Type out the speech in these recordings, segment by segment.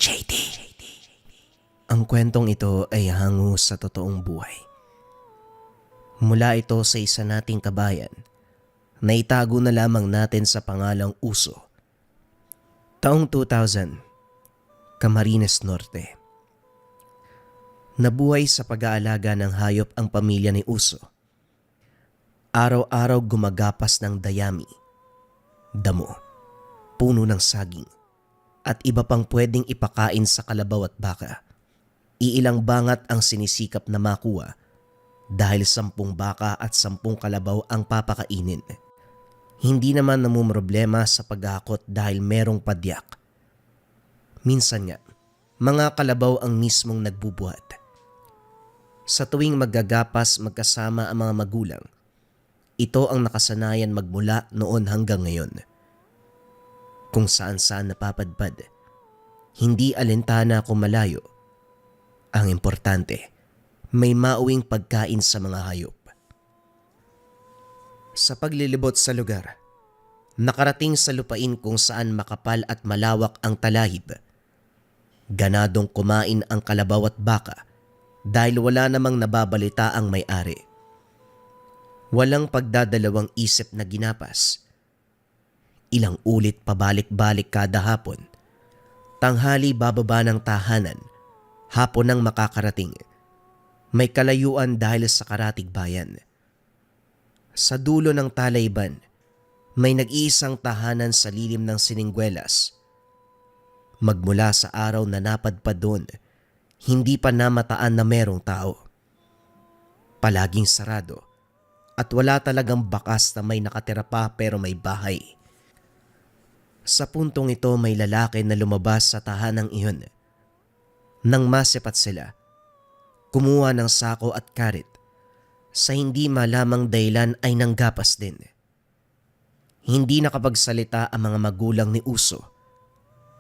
JD. Ang kwentong ito ay hango sa totoong buhay. Mula ito sa isa nating kabayan na itago na lamang natin sa pangalang Uso. Taong 2000, Camarines Norte. Nabuhay sa pag-aalaga ng hayop ang pamilya ni Uso. Araw-araw gumagapas ng dayami, damo, puno ng saging, at iba pang pwedeng ipakain sa kalabaw at baka. Iilang bangat ang sinisikap na makuha dahil 10 baka at 10 kalabaw ang papakainin. Hindi naman namumroblema sa paghahakot dahil merong padyak. Minsan nga, mga kalabaw ang mismong nagbubuhat. Sa tuwing maggagapas magkasama ang mga magulang, ito ang nakasanayan magmula noon hanggang ngayon. Kung saan-saan napapadpad, hindi alintana kung malayo. Ang importante, may mauwing pagkain sa mga hayop. Sa paglilibot sa lugar, nakarating sa lupain kung saan makapal at malawak ang talahib. Ganadong kumain ang kalabaw at baka dahil wala namang nababalita ang may-ari. Walang pagdadalawang isip na ginapas. Ilang ulit pabalik-balik kada hapon. Tanghali bababa ng tahanan, hapon nang makakarating. May kalayuan dahil sa karatig bayan. Sa dulo ng talayban, may nag-iisang tahanan sa lilim ng siningwelas. Magmula sa araw na napadpad doon, hindi pa namataan na merong tao. Palaging sarado at wala talagang bakas na may nakatira pa pero may bahay. Sa puntong ito may lalaki na lumabas sa tahanang iyon. Nang masipat sila, kumuha ng sako at karit. Sa hindi malamang dahilan ay nanggapas din. Hindi nakapagsalita ang mga magulang ni Uso.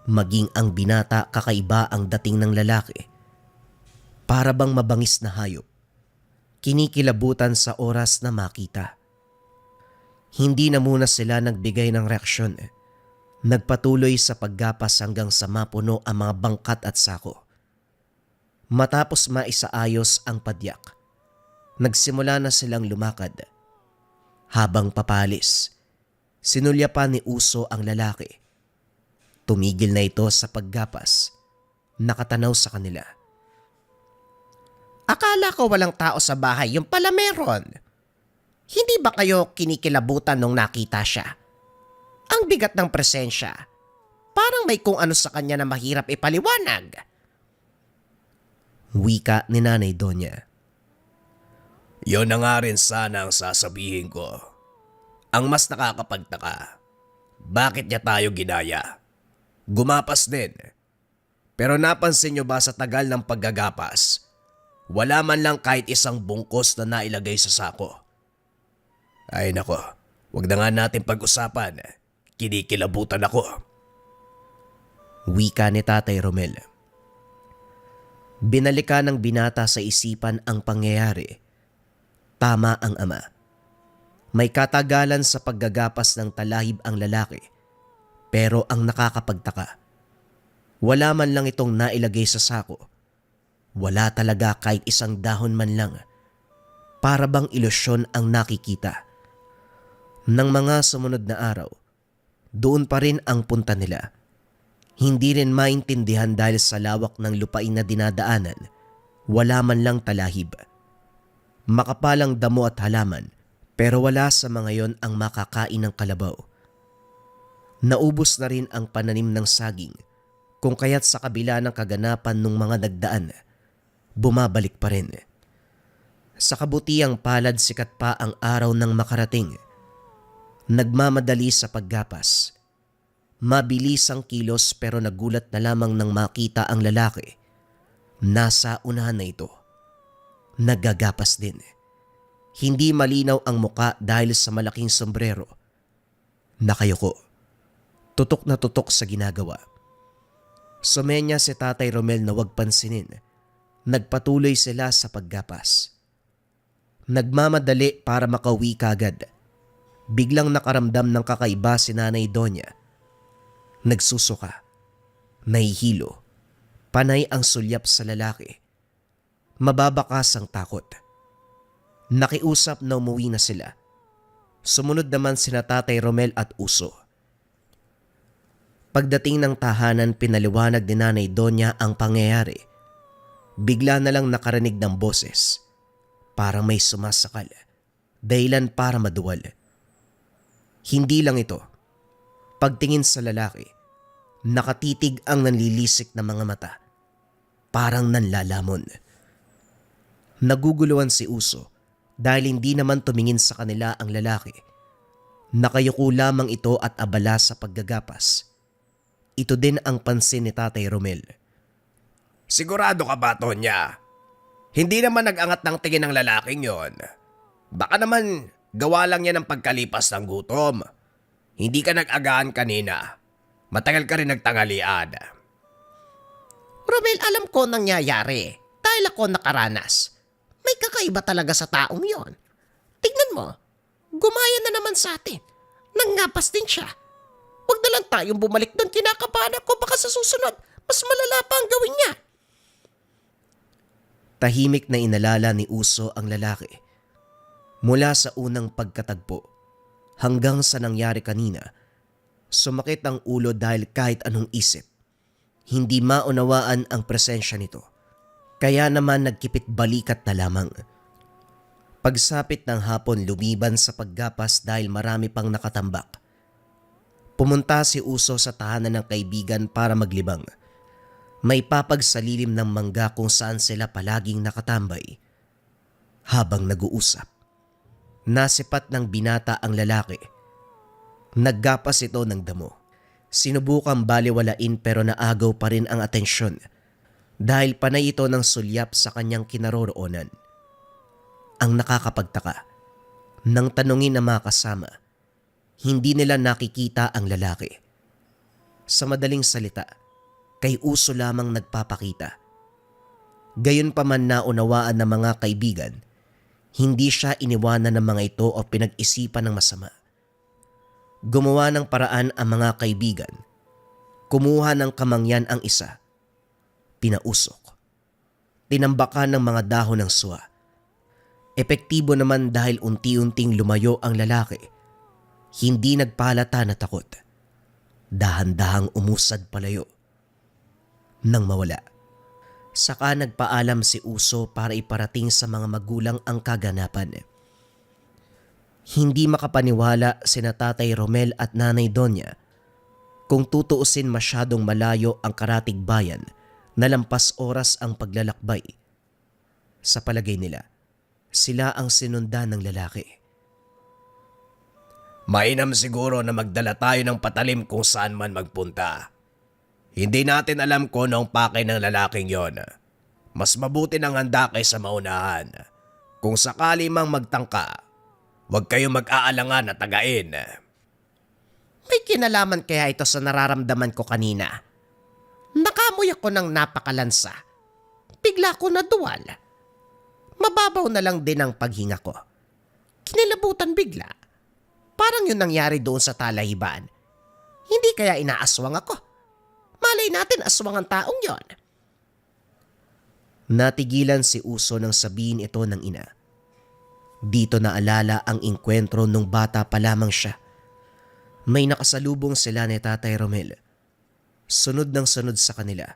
Maging ang binata kakaiba ang dating ng lalaki. Para bang mabangis na hayop. Kinikilabutan sa oras na makita. Hindi na muna sila nagbigay ng reaksyon. Nagpatuloy sa paggapas hanggang sa mapuno ang mga bangkat at sako. Matapos maisaayos ang padyak, nagsimula na silang lumakad. Habang papalis, sinulyapan ni Uso ang lalaki. Tumigil na ito sa paggapas, nakatanaw sa kanila. Akala ko walang tao sa bahay, yung pala meron. Hindi ba kayo kinikilabutan nung nakita siya? Ang bigat ng presensya. Parang may kung ano sa kanya na mahirap ipaliwanag. Wika ni Nanay Donya. Yon na nga rin sana ang sasabihin ko. Ang mas nakakapagtaka, bakit niya tayo ginaya? Gumapas din. Pero napansin niyo ba sa tagal ng paggagapas, wala man lang kahit isang bungkos na nailagay sa sako? Ay nako, wag na nga natin pag-usapan. Kinikilabutan ako. Wika ni Tatay Romel. Binalikan ng binata sa isipan ang pangyayari. Tama ang ama. May katagalan sa paggagapas ng talahib ang lalaki. Pero ang nakakapagtaka, wala man lang itong nailagay sa sako. Wala talaga kahit isang dahon man lang. Para bang ilusyon ang nakikita. Nang mga sumunod na araw, doon pa rin ang punta nila. Hindi rin maintindihan dahil sa lawak ng lupain na dinadaanan, wala man lang talahib. Makapalang damo at halaman, pero wala sa mga yon ang makakain ng kalabaw. Naubos na rin ang pananim ng saging, kung kaya't sa kabila ng kaganapan ng mga nagdaan, bumabalik pa rin. Sa kabutiang palad sikat pa ang araw ng makarating. Nagmamadali sa paggapas. Mabilis ang kilos pero nagulat na lamang nang makita ang lalaki. Nasa unahan na ito. Naggagapas din. Hindi malinaw ang muka dahil sa malaking sombrero. Nakayuko. Tutok na tutok sa ginagawa. Sumenya si Tatay Romel na huwag pansinin. Nagpatuloy sila sa paggapas. Nagmamadali para makauwi kagad. Biglang nakaramdam ng kakaiba si Nanay Donya. Nagsusuka, nahihilo, Panay ang sulyap sa lalaki. Mababakas ang takot. Nakiusap na umuwi na sila. Sumunod naman sina Tatay Romel at Uso. Pagdating ng tahanan, pinaliwanag ni Nanay Donya ang pangyayari. Bigla na lang nakarinig ng boses. Parang may sumasakal. Dahilan para maduwal. Hindi lang ito. Pagtingin sa lalaki, nakatitig ang nanlilisik na mga mata. Parang nanlalamon. Naguguluhan si Uso dahil hindi naman tumingin sa kanila ang lalaki. Nakayuko lamang ito at abala sa paggagapas. Ito din ang pansin ni Tatay Romel. Sigurado ka ba, Tonya? Hindi naman nag-angat ng tingin ng lalaking yon. Baka naman gawa lang yan ng pagkalipas ng gutom. Hindi ka nag-agaan kanina. Matagal ka rin nagtangalian. Romel, alam ko nangyayari dahil ako nakaranas. May kakaiba talaga sa taong yon. Tignan mo, gumaya na naman sa atin. Nangapas din siya. Huwag na lang tayong bumalik doon, kinakabahan ako, baka sa susunod, mas malala pa ang gawin niya. Tahimik na inalala ni Uso ang lalaki. Mula sa unang pagkatagpo hanggang sa nangyari kanina, sumakit ang ulo dahil kahit anong isip, hindi maunawaan ang presensya nito. Kaya naman nagkipit balikat na lamang. Pagsapit ng hapon, lumiban sa paggapas dahil marami pang nakatambak. Pumunta si Uso sa tahanan ng kaibigan para maglibang. May papag sa lilim ng mangga kung saan sila palaging nakatambay. Habang nag-uusap, nasipat ng binata ang lalaki. Naggapas ito ng damo. Sinubukang baliwalain pero naagaw pa rin ang atensyon dahil panay ito ng sulyap sa kanyang kinaroroonan. Ang nakakapagtaka, nang tanungin ng mga kasama, hindi nila nakikita ang lalaki. Sa madaling salita, kay Uso lamang nagpapakita. Gayon pa man naunawaan ng mga kaibigan, hindi siya iniwanan ng mga ito o pinag-isipan ng masama. Gumawa ng paraan ang mga kaibigan. Kumuha ng kamangyan ang isa. Pinausok. Tinambakan ng mga dahon ng suwa. Epektibo naman dahil unti-unting lumayo ang lalaki. Hindi nagpahalata na takot. Dahan-dahang umusad palayo. Nang mawala, saka nagpaalam si Uso para iparating sa mga magulang ang kaganapan. Hindi makapaniwala sina Tatay Romel at Nanay Donya kung tutuusin masyadong malayo ang Karatig Bayan na lampas oras ang paglalakbay. Sa palagay nila, sila ang sinundan ng lalaki. Mainam siguro na magdala tayo ng patalim kung saan man magpunta. Hindi natin alam kung anong pakay ng lalaking yon. Mas mabuti ng handa kaysa maunahan. Kung sakali mang magtangka, huwag kayong mag-aalangan na tagain. May kinalaman kaya ito sa nararamdaman ko kanina. Nakamoy ako ng napakalansa. Bigla ko naduwal. Mababaw na lang din ang paghinga ko. Kinilabutan bigla. Parang yun nangyari doon sa talahiban. Hindi kaya inaaswang ako. Malay natin aswang ang taong yon. Natigilan si Uso nang sabihin ito ng ina. Dito naalala ang inkwentro nung bata pa lamang siya. May nakasalubong sila ni Tatay Romel. Sunod ng sunod sa kanila.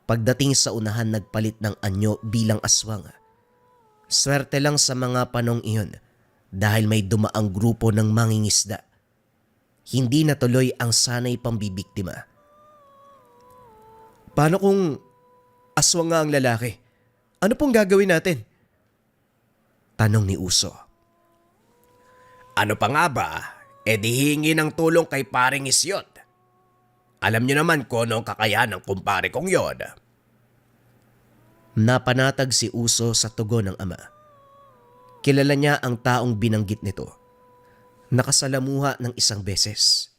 Pagdating sa unahan, nagpalit ng anyo bilang aswang. Swerte lang sa mga panong iyon dahil may dumaang grupo ng mangingisda. Hindi natuloy ang sanay pambibiktima. Paano kung aswang nga ang lalaki? Ano pong gagawin natin? Tanong ni Uso. Ano pa nga ba? Di hihingi ng tulong kay paring Isyot. Alam niyo naman kung ano ang kakayahan ng kumpare kong yon. Napanatag si Uso sa tugon ng ama. Kilala niya ang taong binanggit nito. Nakasalamuha ng isang beses.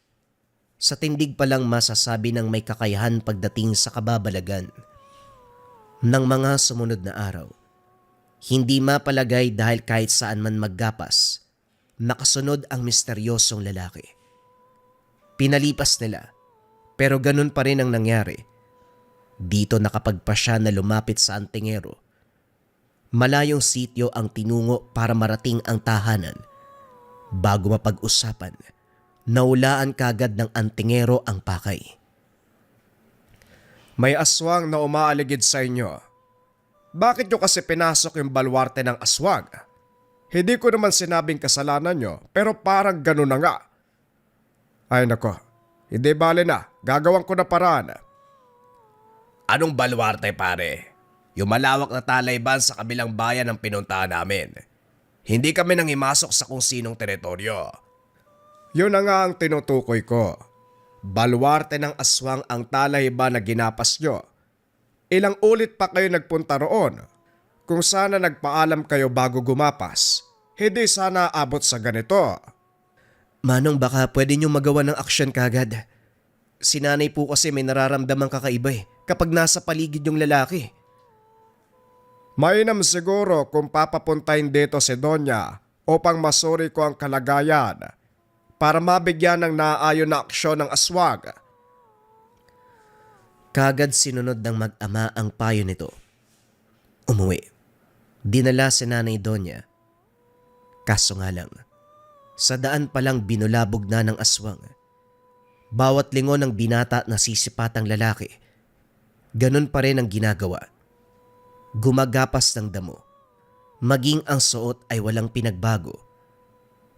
Sa tindig pa lang masasabi ng may kakayahan pagdating sa kababalagan. Ng mga sumunod na araw, hindi mapalagay dahil kahit saan man maggapas, nakasunod ang misteryosong lalaki. Pinalipas nila, pero ganun pa rin ang nangyari. Dito nakapagpasya na lumapit sa antingero. Malayong sityo ang tinungo para marating ang tahanan. Bago mapag-usapan, naulaan kagad ng antingero ang pakay. May aswang na umaaligid sa inyo. Bakit nyo kasi pinasok yung balwarte ng aswang? Hindi ko naman sinabing kasalanan nyo, pero parang ganun na nga. Ay nako, hindi bale na, gagawin ko na paraan. Anong balwarte pare? Yung malawak na talayban sa kabilang bayan ang pinuntahan namin. Hindi kami nang imasok sa kung sinong teritoryo. Yun na nga ang tinutukoy ko. Balwarte ng aswang ang talayban na ginapas nyo. Ilang ulit pa kayo nagpunta roon. Kung sana nagpaalam kayo bago gumapas, hindi sana abot sa ganito. Manong, baka pwede niyong magawa ng aksyon kagad. Si nanay po kasi may nararamdamang kakaiba kapag nasa paligid yung lalaki. Mainam siguro kung papapuntahin dito si Donya upang masuri ko ang kalagayan para mabigyan ng naaayon na aksyon ng aswang. Kagad sinunod ng mag-ama ang payo nito. Umuwi. Dinala si Nanay Donya. Kaso nga lang, sa daan palang binulabog na ng aswang. Bawat lingon ng binata na sisipatang lalaki, ganun pa rin ang ginagawa. Gumagapas ng damo. Maging ang suot ay walang pinagbago.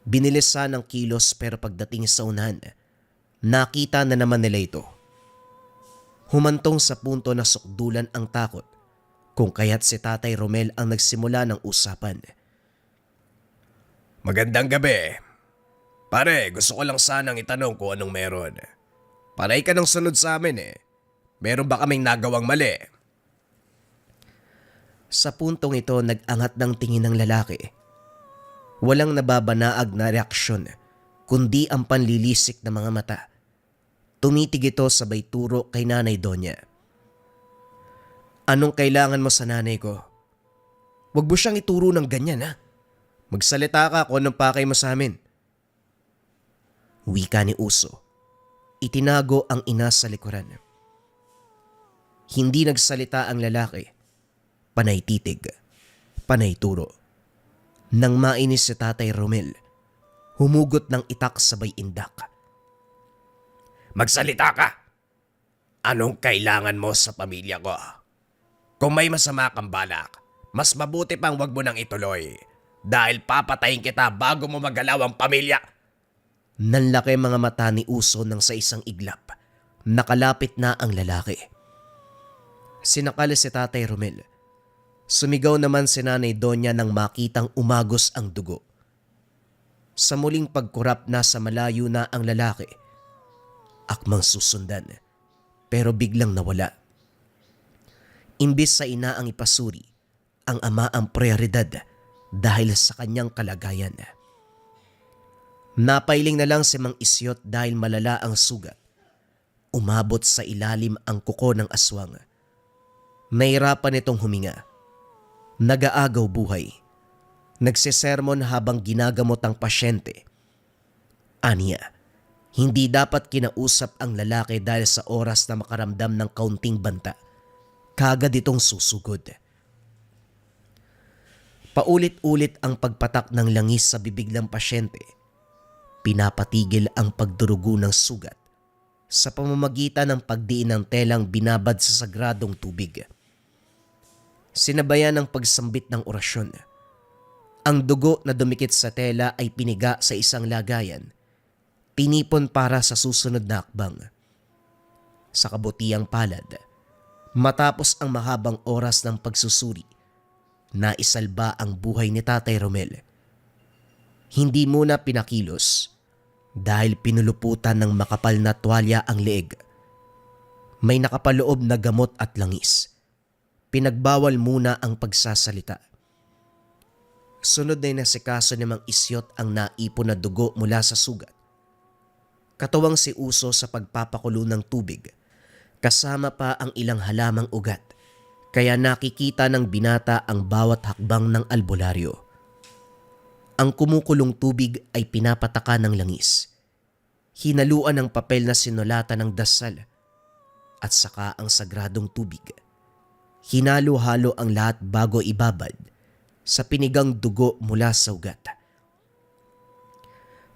Binilisan ng kilos pero pagdating sa unahan, nakita na naman nila ito. Humantong sa punto na sukdulan ang takot, kung kaya't si Tatay Romel ang nagsimula ng usapan. Magandang gabi. Pare, gusto ko lang sanang itanong kung anong meron. Panay ka ng sunod sa amin Meron ba kaming nagawang mali? Sa puntong ito, nag-angat ng tingin ng lalaki. Walang nababanaag na reaksyon, kundi ang panlilisik ng mga mata. Tumitig ito sabay turo kay Nanay Donya. Anong kailangan mo sa nanay ko? Huwag mo siyang ituro ng ganyan ha. Magsalita ka kung anong pakay mo sa amin. Wika ni Uso. Itinago ang ina sa likuran. Hindi nagsalita ang lalaki. Panay titig, panay turo. Nang mainis si Tatay Romel, humugot ng itak sabay indak. Magsalita ka! Anong kailangan mo sa pamilya ko? Kung may masama kang balak, mas mabuti pang wag mo nang ituloy dahil papatayin kita bago mo magalaw ang pamilya. Nanlaki mga mata ni Uso nang sa isang iglap. Nakalapit na ang lalaki. Sinakal si Tatay Romel. Sumigaw naman si Nanay Donya nang makitang umagos ang dugo. Sa muling pagkurap nasa malayo na ang lalaki. Akmang susundan, pero biglang nawala. Imbis sa ina ang ipasuri, ang ama ang prioridad dahil sa kanyang kalagayan. Napailing na lang si Mang Isyot dahil malala ang sugat. Umabot sa ilalim ang kuko ng aswang. Nahirapan itong huminga. Nagaagaw buhay. Nagsisermon habang ginagamot ang pasyente. Aniya, hindi dapat kinausap ang lalaki dahil sa oras na makaramdam ng kaunting banta. Kagad itong susugod. Paulit-ulit ang pagpatak ng langis sa bibig ng pasyente. Pinapatigil ang pagdurugo ng sugat sa pamamagitan ng pagdiin ng telang binabad sa sagradong tubig. Sinabayan ng pagsambit ng orasyon. Ang dugo na dumikit sa tela ay piniga sa isang lagayan. Tinipon para sa susunod na akbang. Sa kabutiang palad, matapos ang mahabang oras ng pagsusuri, naisalba ang buhay ni Tatay Romel. Hindi muna pinakilos dahil pinuluputan ng makapal na tuwalya ang leeg. May nakapaloob na gamot at langis. Pinagbawal muna ang pagsasalita. Sunod na inasikaso ni Mang Isyot ang naipon na dugo mula sa sugat. Katuwang si Uso sa pagpapakulo ng tubig, kasama pa ang ilang halamang ugat, kaya nakikita ng binata ang bawat hakbang ng albularyo. Ang kumukulong tubig ay pinapataka ng langis. Hinaluan ng papel na sinulatan ng dasal. at saka ang sagradong tubig. Hinalo-halo ang lahat bago ibabad sa pinigang dugo mula sa ugat.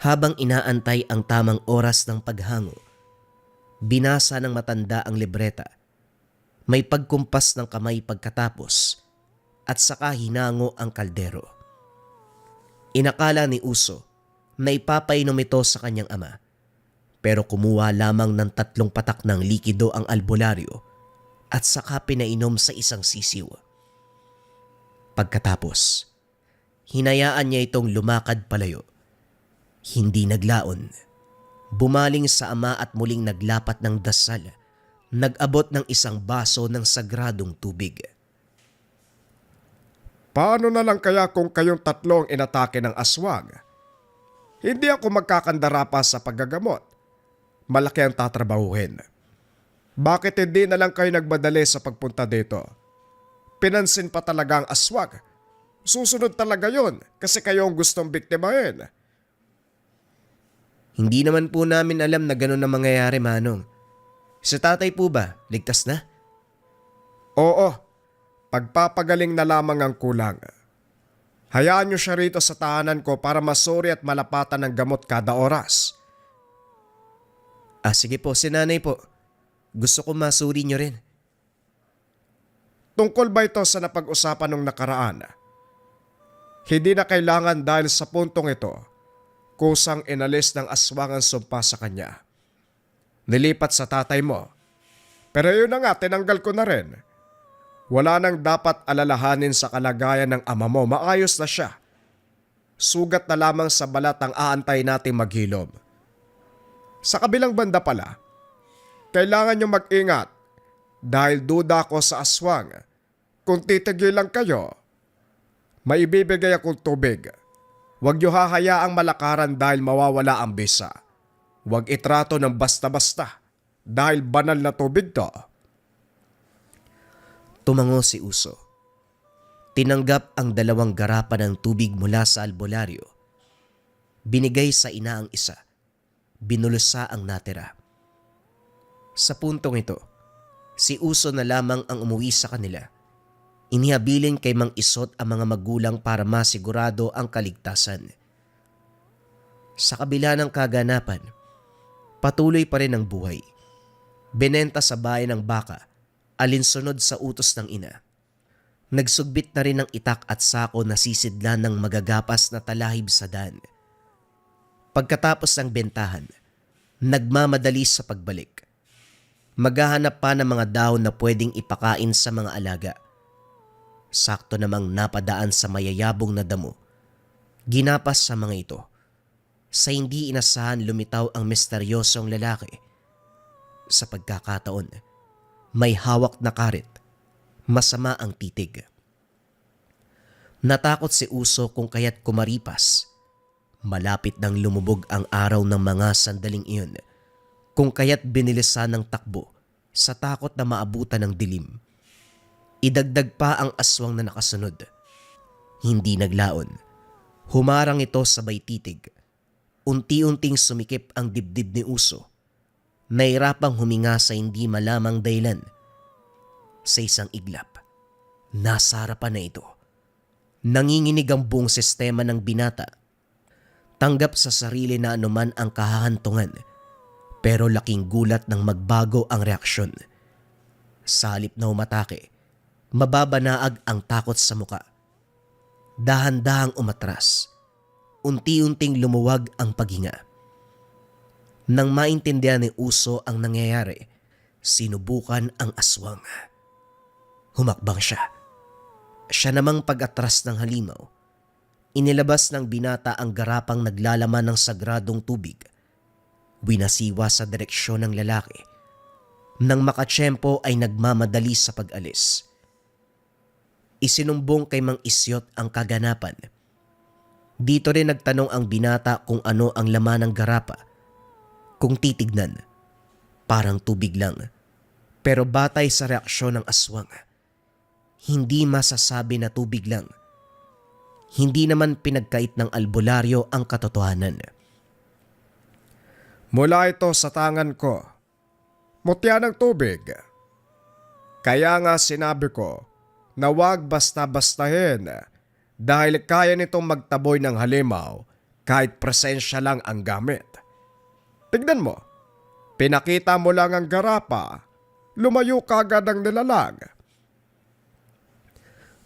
Habang inaantay ang tamang oras ng paghango, binasa ng matanda ang libreta. May pagkumpas ng kamay pagkatapos at saka hinango ang kaldero. Inakala ni Uso na ipapainom ito sa kanyang ama, pero kumuha lamang ng 3 patak ng likido ang albularyo at saka pinainom sa isang sisiw. Pagkatapos, hinayaan niya itong lumakad palayo. Hindi naglaon. Bumaling sa ama at muling naglapat ng dasal. Nag-abot ng isang baso ng sagradong tubig. Paano na lang kaya kung kayong 3 ang inatake ng aswang? Hindi ako magkakandara pa sa paggagamot. Malaki ang tatrabahuhin. Bakit hindi na lang kayo nagmadali sa pagpunta dito? Pinansin pa talaga ang aswang. Susunod talaga yon kasi kayo ang gustong biktimahin. Hindi naman po namin alam na gano'n ang mangyayari, Manong. Si tatay po ba, ligtas na? Oo, pagpapagaling na lamang ang kulang. Hayaan niyo siya rito sa tahanan ko para masuri at malapatan ng gamot kada oras. Sige po, si nanay po. Gusto ko masuri niyo rin. Tungkol ba ito sa napag-usapan nung nakaraan? Hindi na kailangan dahil sa puntong ito, kusang inalis ng aswang ang sumpa sa kanya. Nilipat sa tatay mo. Pero yun na nga, tinanggal ko na rin. Wala nang dapat alalahanin sa kalagayan ng ama mo, maayos na siya. Sugat na lamang sa balat ang aantay nating maghilom. Sa kabilang banda pala, kailangan nyo mag-ingat dahil duda ko sa aswang. Kung titigilan kayo, maibibigay akong tubig. Huwag nyo hahayaang malakaran dahil mawawala ang bisa. Huwag itrato ng basta-basta dahil banal na tubig to. Tumango si Uso. Tinanggap ang 2 garapan ng tubig mula sa albularyo. Binigay sa ina ang isa. Binulusa ang natira. Sa puntong ito, si Uso na lamang ang umuwi sa kanila. Inihabilin kay Mang Isot ang mga magulang para masigurado ang kaligtasan. Sa kabila ng kaganapan, patuloy pa rin ang buhay. Binenta sa bayan ng baka, alinsunod sa utos ng ina. Nagsugbit na rin ng itak at sako na sisidlan ng magagapas na talahib sa daan. Pagkatapos ng bentahan, nagmamadali sa pagbalik. Maghahanap pa ng mga dahon na pwedeng ipakain sa mga alaga. Sakto namang napadaan sa mayayabong na damo. Ginapas sa mga ito. Sa hindi inasahan lumitaw ang misteryosong lalaki. Sa pagkakataon, may hawak na karit. Masama ang titig. Natakot si Uso kung kaya't kumaripas. Malapit nang lumubog ang araw ng mga sandaling iyon. Kung kaya't binilisan ng takbo sa takot na maabutan ng dilim. Idagdag pa ang aswang na nakasunod. Hindi naglaon. Humarang ito sabay titig. Unti-unting sumikip ang dibdib ni Uso. Nahirapang huminga sa hindi malamang dahilan. Sa isang iglap, nasa harapan na ito. Nanginginig ang buong sistema ng binata. Tanggap sa sarili na anuman ang kahahantungan. Pero laking gulat nang magbago ang reaksyon. Sa halip na umatake, mababanaag ang takot sa muka. Dahan-dahang umatras. Unti-unting lumuwag ang paghinga. Nang maintindihan ni Uso ang nangyayari, sinubukan ang aswang. Humakbang siya. Siya namang pag-atras ng halimaw. Inilabas ng binata ang garapang naglalaman ng sagradong tubig. Winasiwa sa direksyon ng lalaki. Nang makatsyempo ay nagmamadali sa pag-alis. Isinumbong kay Mang Isyot ang kaganapan. Dito rin nagtanong ang binata kung ano ang laman ng garapa. Kung titignan, parang tubig lang. Pero batay sa reaksyon ng aswang, hindi masasabi na tubig lang. Hindi naman pinagkait ng albularyo ang katotohanan. Mula ito sa tangan ko. mutya ng tubig. Kaya nga sinabi ko na huwag basta-bastahin dahil kaya nitong magtaboy ng halimaw kahit presensya lang ang gamit. Tignan mo, pinakita mo lang ang garapa, lumayo kagad ang nilalang.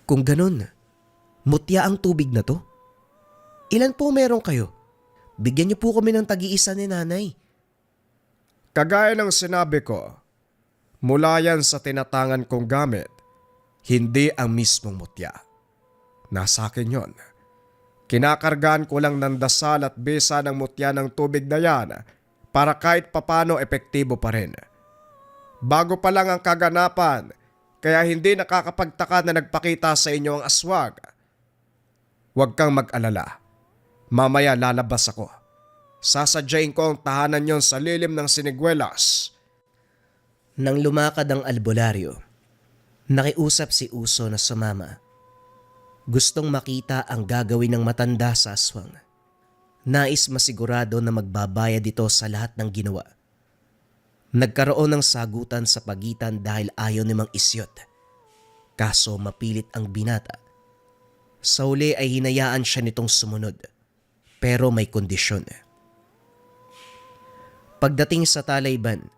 Kung ganun, mutya ang tubig na to? Ilan po meron kayo? Bigyan niyo po kami ng tag-iisa ni nanay. Kagaya ng sinabi ko, mula yan sa tinatangan kong gamit, hindi ang mismong mutya. Nasa akin yon. Kinakargaan ko lang ng dasal at bisa ng mutya ng tubig na yan para kahit papano epektibo pa rin. Bago pa lang ang kaganapan, kaya hindi nakakapagtaka na nagpakita sa inyo ang aswag. Huwag kang mag-alala. Mamaya lalabas ako. Sasadyain ko ang tahanan yon sa lilim ng siniguelas. Nang lumakad ang albularyo, nakiusap si Uso na sumama. Gustong makita ang gagawin ng matanda sa aswang. Nais masigurado na magbabayad ito sa lahat ng ginawa. Nagkaroon ng sagutan sa pagitan dahil ayaw ni Mang Isyot. Kaso mapilit ang binata. Sa uli ay hinayaan siya nitong sumunod. Pero may kondisyon. Pagdating sa Talayban,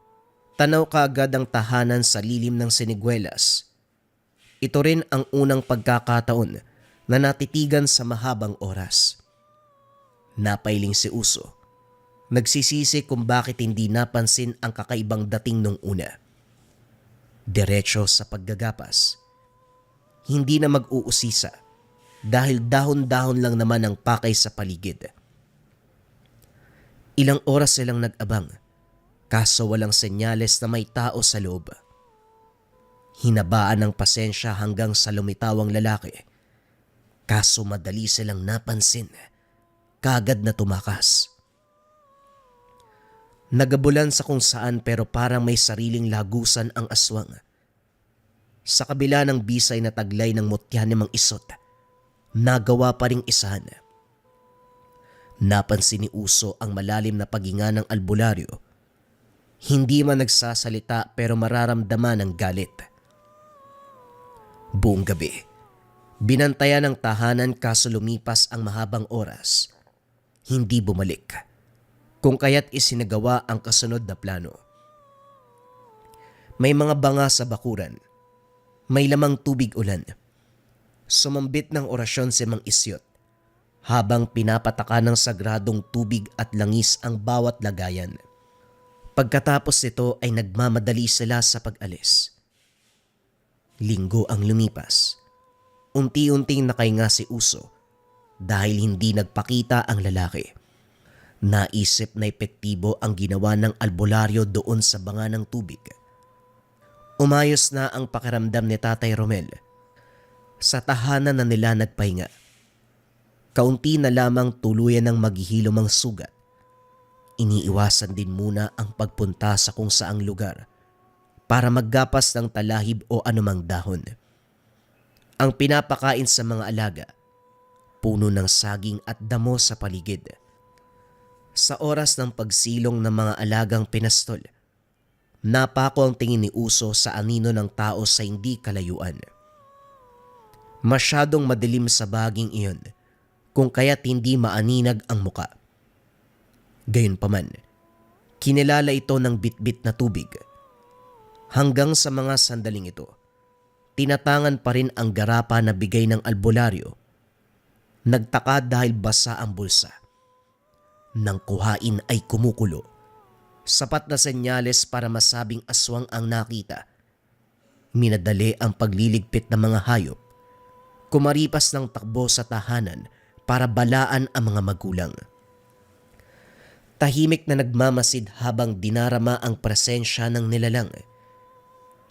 tanaw kaagad ang tahanan sa lilim ng siniguelas. Ito rin ang unang pagkakataon na natitigan sa mahabang oras. Napailing si Uso. Nagsisisi kung bakit hindi napansin ang kakaibang dating nung una. Diretso sa paggagapas. Hindi na mag-uusisa dahil dahon-dahon lang naman ang pakay sa paligid. Ilang oras silang nag-abang, kaso walang senyales na may tao sa loob. Hinabaan ng pasensya hanggang sa lumitaw ang lalaki, kaso madali silang napansin, kagad na tumakas. Nagabulan sa kung saan pero parang may sariling lagusan ang aswang. Sa kabila ng bisay na taglay ng mutya ni Mang Isot, nagawa pa ring isahan. Napansin ni Uso ang malalim na paghinga ng albularyo. Hindi man nagsasalita pero mararamdaman ang galit. Buong gabi, binantayan ng tahanan kaso lumipas ang mahabang oras. Hindi bumalik, kung kaya't isinagawa ang kasunod na plano. May mga banga sa bakuran, may lamang tubig ulan. Sumambit ng orasyon si Mang Isyot habang pinapataka ng sagradong tubig at langis ang bawat lagayan. Pagkatapos nito ay nagmamadali sila sa pag-alis. Linggo ang lumipas. Unti-unting nakahinga si Uso dahil hindi nagpakita ang lalaki. Naisip na epektibo ang ginawa ng albularyo doon sa banga ng tubig. Umayos na ang pakiramdam ni Tatay Romel. Sa tahanan na nila nagpahinga. Kaunti na lamang tuluyan ng maghihilom ang sugat. Iniiwasan din muna ang pagpunta sa kung saang lugar para maggapas ng talahib o anumang dahon. Ang pinapakain sa mga alaga, puno ng saging at damo sa paligid. Sa oras ng pagsilong ng mga alagang pinastol, napako ang tingin ni Uso sa anino ng tao sa hindi kalayuan. Masyadong madilim sa baging iyon, kung kaya't hindi maaninag ang muka. Gayunpaman, kinilala ito ng bitbit na tubig. Hanggang sa mga sandaling ito, tinatangan pa rin ang garapa na bigay ng albularyo. Nagtaka dahil basa ang bulsa. Nang kuhain ay kumukulo. Sapat na senyales para masabing aswang ang nakita. Minadali ang pagliligpit ng mga hayop. Kumaripas ng takbo sa tahanan para balaan ang mga magulang. Tahimik na nagmamasid habang dinarama ang presensya ng nilalang.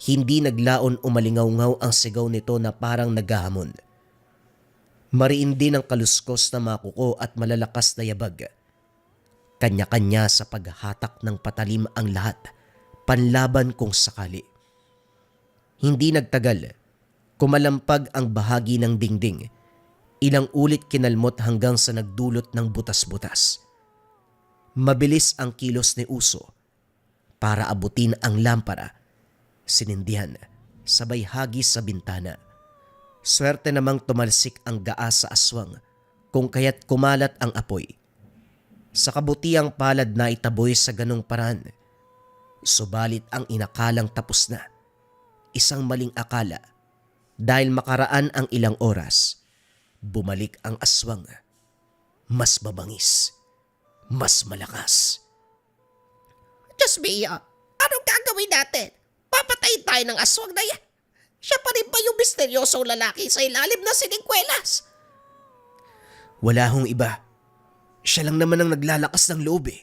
Hindi naglaon umalingaw-ngaw ang sigaw nito na parang naghahamon. Mariin din ang kaluskos na mga kuko at malalakas na yabag. Kanya-kanya sa paghatak ng patalim ang lahat, panlaban kung sakali. Hindi nagtagal, kumalampag ang bahagi ng dingding. Ilang ulit kinalmot hanggang sa nagdulot ng butas-butas. Mabilis ang kilos ni Uso. para abutin ang lampara. Sinindihan, sabay hagis sa bintana. Swerte namang tumalsik ang gaas sa aswang kung kaya't kumalat ang apoy. Sa kabutiang palad na itaboy sa ganong paraan. Subalit ang inakalang tapos na. Isang maling akala. Dahil makaraan ang ilang oras, bumalik ang aswang. Mas mabangis. Mas malakas. Diyos mio, anong gagawin natin? Papatayin tayo ng aswang na yan. Siya pa rin ba yung misteryosong lalaki sa ilalim ng sinigwelas? Wala hong iba. Siya lang naman ang naglalakas ng loob eh.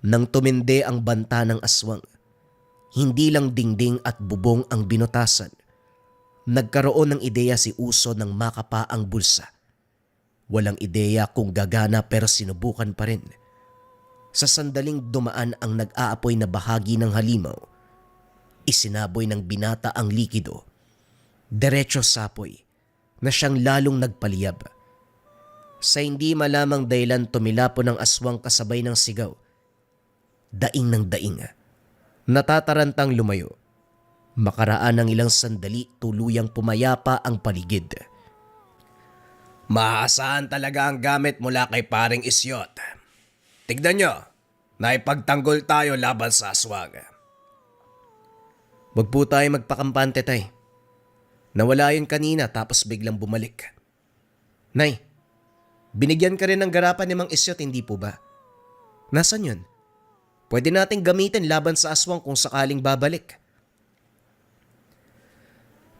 Nang tumindi ang banta ng aswang, hindi lang dingding at bubong ang binutasan. Nagkaroon ng ideya si Uso ng makapa ang bulsa. Walang ideya kung gagana pero sinubukan pa rin. Sa sandaling dumaan ang nag-aapoy na bahagi ng halimaw, isinaboy ng binata ang likido. Diretso sa apoy na siyang lalong nagpaliyab. Sa hindi malamang dahilan tumilapo ng aswang kasabay ng sigaw. Daing ng daing. Natatarantang lumayo. Makaraan ng ilang sandali tuluyang pumayapa ang paligid. Maasahan talaga ang gamit mula kay paring Isyot. Tignan nyo, naipagtanggol tayo laban sa aswang. Wag po tayo magpakampante, tay. Nawala yun kanina tapos biglang bumalik. Nay, binigyan ka rin ng garapan ni Mang Isyot, hindi po ba? Nasaan yun? Pwede nating gamitin laban sa aswang kung sakaling babalik.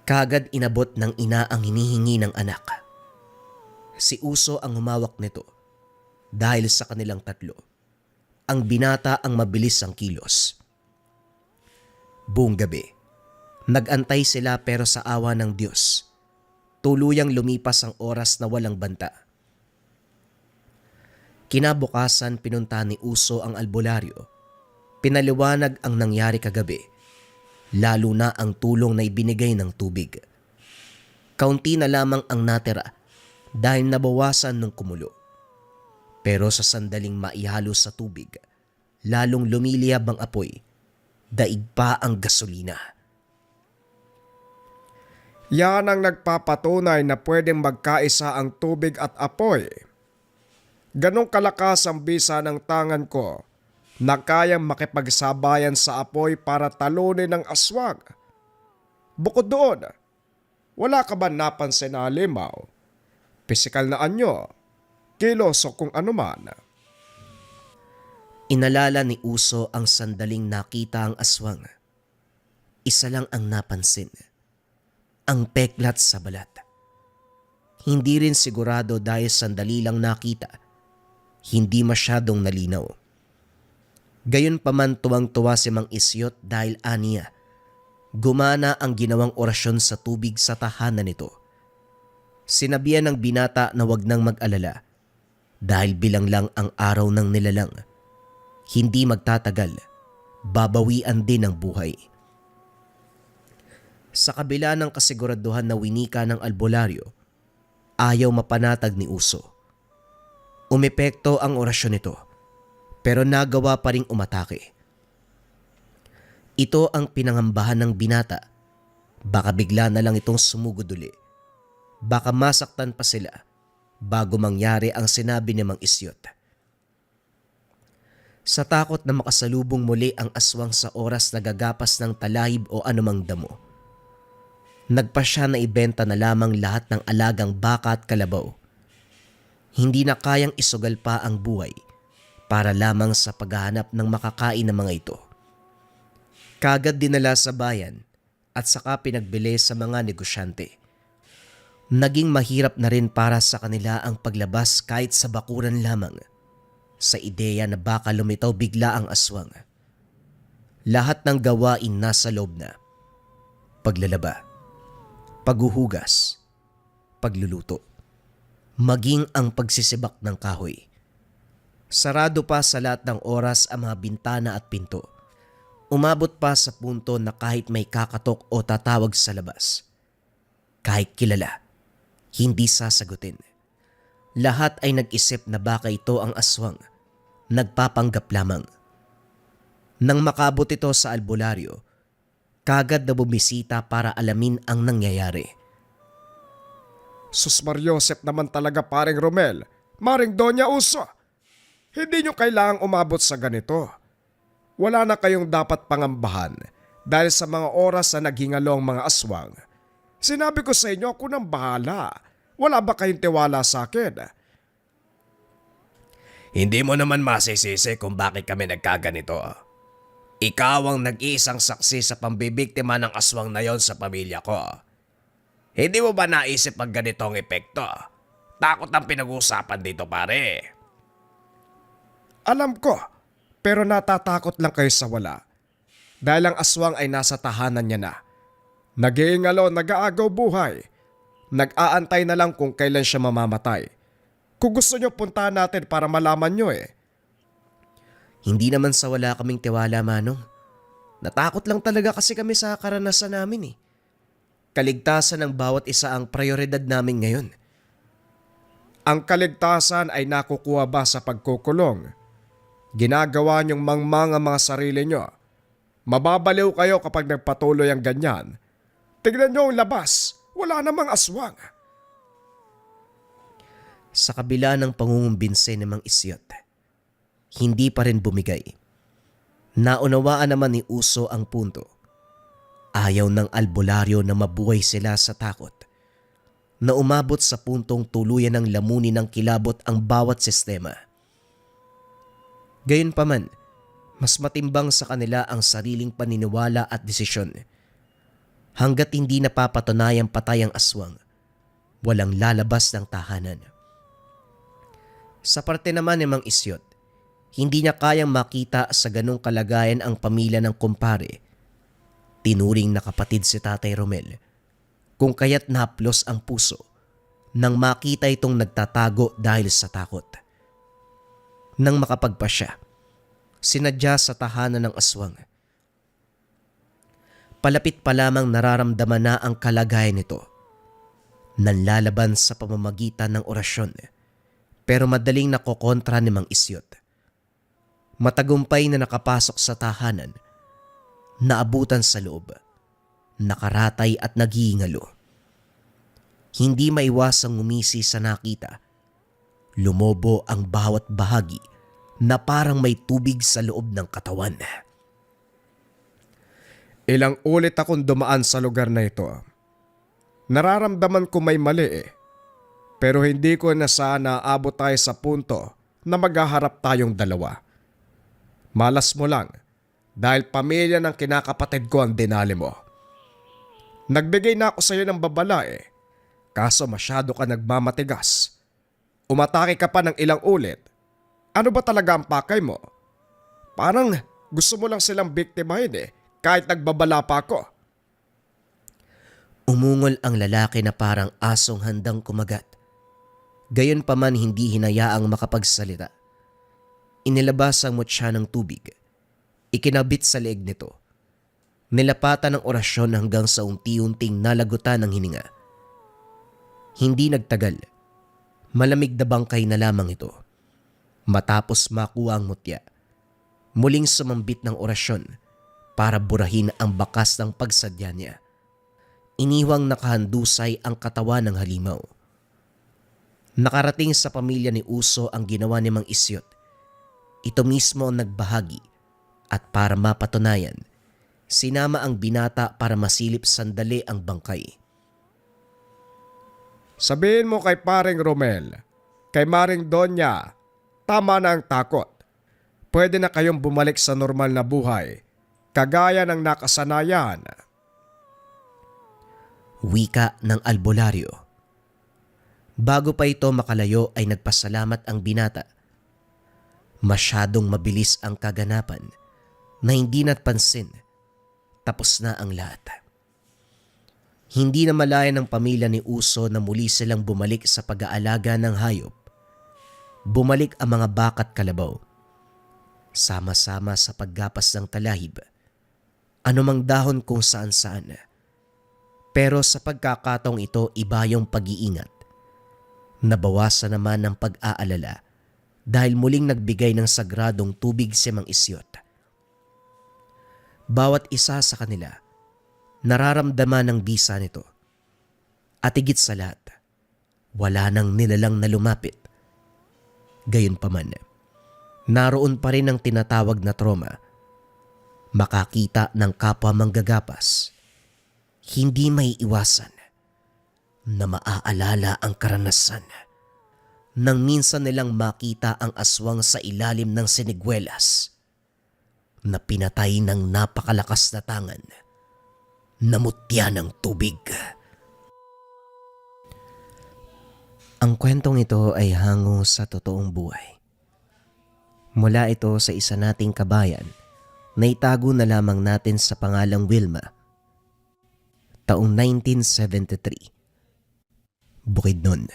Kagad inabot ng ina ang hinihingi ng anak. Si Uso ang humawak nito dahil sa kanilang tatlo. Ang binata ang mabilis ang kilos. Buong gabi, nag-antay sila pero sa awa ng Diyos, tuluyang lumipas ang oras na walang banta. Kinabukasan pinunta ni Uso ang albularyo. Pinaliwanag ang nangyari kagabi, lalo na ang tulong na ibinigay ng tubig. Kaunti na lamang ang natira dahil nabawasan ng kumulo. Pero sa sandaling maihalo sa tubig, lalong lumiliyab ang apoy, daig pa ang gasolina. Yan ang nagpapatunay na pwedeng magkaisa ang tubig at apoy. Ganong kalakas ang bisa ng tangan ko na kayang makipagsabayan sa apoy para talunin ng aswang. Bukod doon, wala ka ba napansin na halimaw? Pisikal na anyo, kilos o kung anuman. Inalala ni Uso ang sandaling nakita ang aswang. Isa lang ang napansin, ang peklat sa balat. Hindi rin sigurado dahil sandali lang nakita, hindi masyadong nalinaw. Gayunpaman tuwang-tuwa si Mang Isyot dahil aniya, gumana ang ginawang orasyon sa tubig sa tahanan nito. Sinabihan ng binata na wag nang mag-alala dahil bilang lang ang araw ng nilalang. Hindi magtatagal, babawian din ang buhay. Sa kabila ng kasiguraduhan na winika ng albularyo, ayaw mapanatag ni Uso. Umepekto ang orasyon nito, pero nagawa pa ring umatake. Ito ang pinangambahan ng binata. Baka bigla na lang itong sumugod uli. Baka masaktan pa sila bago mangyari ang sinabi ni Mang Isyot. Sa takot na makasalubong muli ang aswang sa oras na gagapas ng talahib o anumang damo, nagpa siya na ibenta na lamang lahat ng alagang baka at kalabaw. Hindi na kayang isugal pa ang buhay para lamang sa paghahanap ng makakain ng mga ito. Kagad dinala sa bayan at saka pinagbili sa mga negosyante. Naging mahirap na rin para sa kanila ang paglabas kahit sa bakuran lamang, sa ideya na baka lumitaw bigla ang aswang. Lahat ng gawain nasa loob na. Paglalaba, paghuhugas, pagluluto, maging ang pagsisibak ng kahoy. Sarado pa sa lahat ng oras ang mga bintana at pinto. Umabot pa sa punto na kahit may kakatok o tatawag sa labas, kahit kilala, hindi sasagutin. Lahat ay nag-isip na baka ito ang aswang, nagpapanggap lamang. Nang makabot ito sa albularyo, kagad na bumisita para alamin ang nangyayari. Sus Mariosep naman talaga paring Romel, Maring Doña Uso. Hindi nyo kailangang umabot sa ganito. Wala na kayong dapat pangambahan dahil sa mga oras na naghingalo ang mga aswang. Sinabi ko sa inyo, ako nang bahala. Wala ba kayong tiwala sa akin? Hindi mo naman masisisi kung bakit kami nagkaganito. Ikaw ang nag-iisang saksi sa pambibiktima ng aswang na yon sa pamilya ko. Hindi mo ba naisip ang ganitong epekto? Takot ang pinag-uusapan dito, pare. Alam ko, pero natatakot lang kayo sa wala. Dahil ang aswang ay nasa tahanan niya na. Nag-iingalo, nag-aagaw buhay. Nag-aantay na lang kung kailan siya mamamatay. Kung gusto nyo puntahan natin para malaman nyo Hindi naman sa wala kaming tiwala, Manong. Natakot lang talaga kasi kami sa karanasan namin. Kaligtasan ng bawat isa ang prioridad namin ngayon. Ang kaligtasan ay nakukuha ba sa pagkukulong? Ginagawa niyong mangmang ang mga sarili nyo. Mababaliw kayo kapag nagpatuloy ang ganyan. Tignan nyo ang labas. Wala namang aswang. Sa kabila ng pangungumbinse ni Mang Isyot, hindi pa rin bumigay. Naunawaan naman ni Uso ang punto. Ayaw ng albularyo na mabuhay sila sa takot, na umabot sa puntong tuluyan ng lamunin ng kilabot ang bawat sistema. Gayunpaman, mas matimbang sa kanila ang sariling paniniwala at desisyon. Hanggat hindi napapatunayang patay ang aswang, walang lalabas ng tahanan. Sa parte naman ni Mang Isyot, hindi niya kayang makita sa ganong kalagayan ang pamilya ng kumpare. Tinuring na kapatid si Tatay Romel, kung kaya't nahaplos ang puso nang makita itong nagtatago dahil sa takot. Nang makapagpasya, sinadya sa tahanan ng aswang. Palapit pa lamang nararamdaman na ang kalagayan nito. Nanlalaban sa pamamagitan ng orasyon, pero madaling nakokontra ni Mang Isyot. Matagumpay na nakapasok sa tahanan, naabutan sa loob, nakaratay at naghiingalo. Hindi maiwasang ngumisi sa nakita. Lumobo ang bawat bahagi na parang may tubig sa loob ng katawan. Ilang ulit akong dumaan sa lugar na ito. Nararamdaman ko may mali Pero hindi ko na sana abot tayo sa punto na maghaharap tayong dalawa. Malas mo lang dahil pamilya ng kinakapatid ko ang dinali mo. Nagbigay na ako sa iyo ng babala kaso masyado ka nagmamatigas. Umatake ka pa ng ilang ulit. Ano ba talaga ang pakay mo? Parang gusto mo lang silang biktimahin kahit nagbabala pa ako. Umungol ang lalaki na parang asong handang kumagat. Gayunpaman hindi hinayaang makapagsalita. Inilabas ang mutya ng tubig. Ikinabit sa leeg nito. Nilapatan ng orasyon hanggang sa unti-unting nalagutan ng hininga. Hindi nagtagal. Malamig na bangkay na lamang ito. Matapos makuha ang mutya, muling sumambit ng orasyon para burahin ang bakas ng pagsadya niya. Iniwang nakahandusay ang katawan ng halimaw. Nakarating sa pamilya ni Uso ang ginawa ni Mang Isyot. Ito mismo ang nagbahagi at para mapatunayan, sinama ang binata para masilip sandali ang bangkay. Sabihin mo kay paring Romel, kay Maring Donya, tama na ang takot. Pwede na kayong bumalik sa normal na buhay, kagaya ng nakasanayan. Wika ng albularyo. Bago pa ito makalayo ay nagpasalamat ang binata. Masyadong mabilis ang kaganapan na hindi napansin. Tapos na ang lahat. Hindi na malaya ng pamilya ni Uso na muli silang bumalik sa pag-aalaga ng hayop. Bumalik ang mga bakat kalabaw. Sama-sama sa paggapas ng talahib. Anumang dahon kung saan-saan. Pero sa pagkakataong ito, iba yung pag-iingat. Nabawasan naman ng pag-aalala dahil muling nagbigay ng sagradong tubig si Mang Isyot. Bawat isa sa kanila, nararamdaman ng bisa nito. At higit sa lahat, wala nang nilalang na lumapit. Gayunpaman, naroon pa rin ang tinatawag na trauma. Makakita ng kapwa manggagapas, hindi may iwasan na maaalala ang karanasan nang minsan nilang makita ang aswang sa ilalim ng sinigwelas na pinatay ng napakalakas na tangan na mutya ng tubig. Ang kwentong ito ay hango sa totoong buhay. Mula ito sa isa nating kabayan na itago na lamang natin sa pangalang Wilma. Taong 1973. Bukidnon.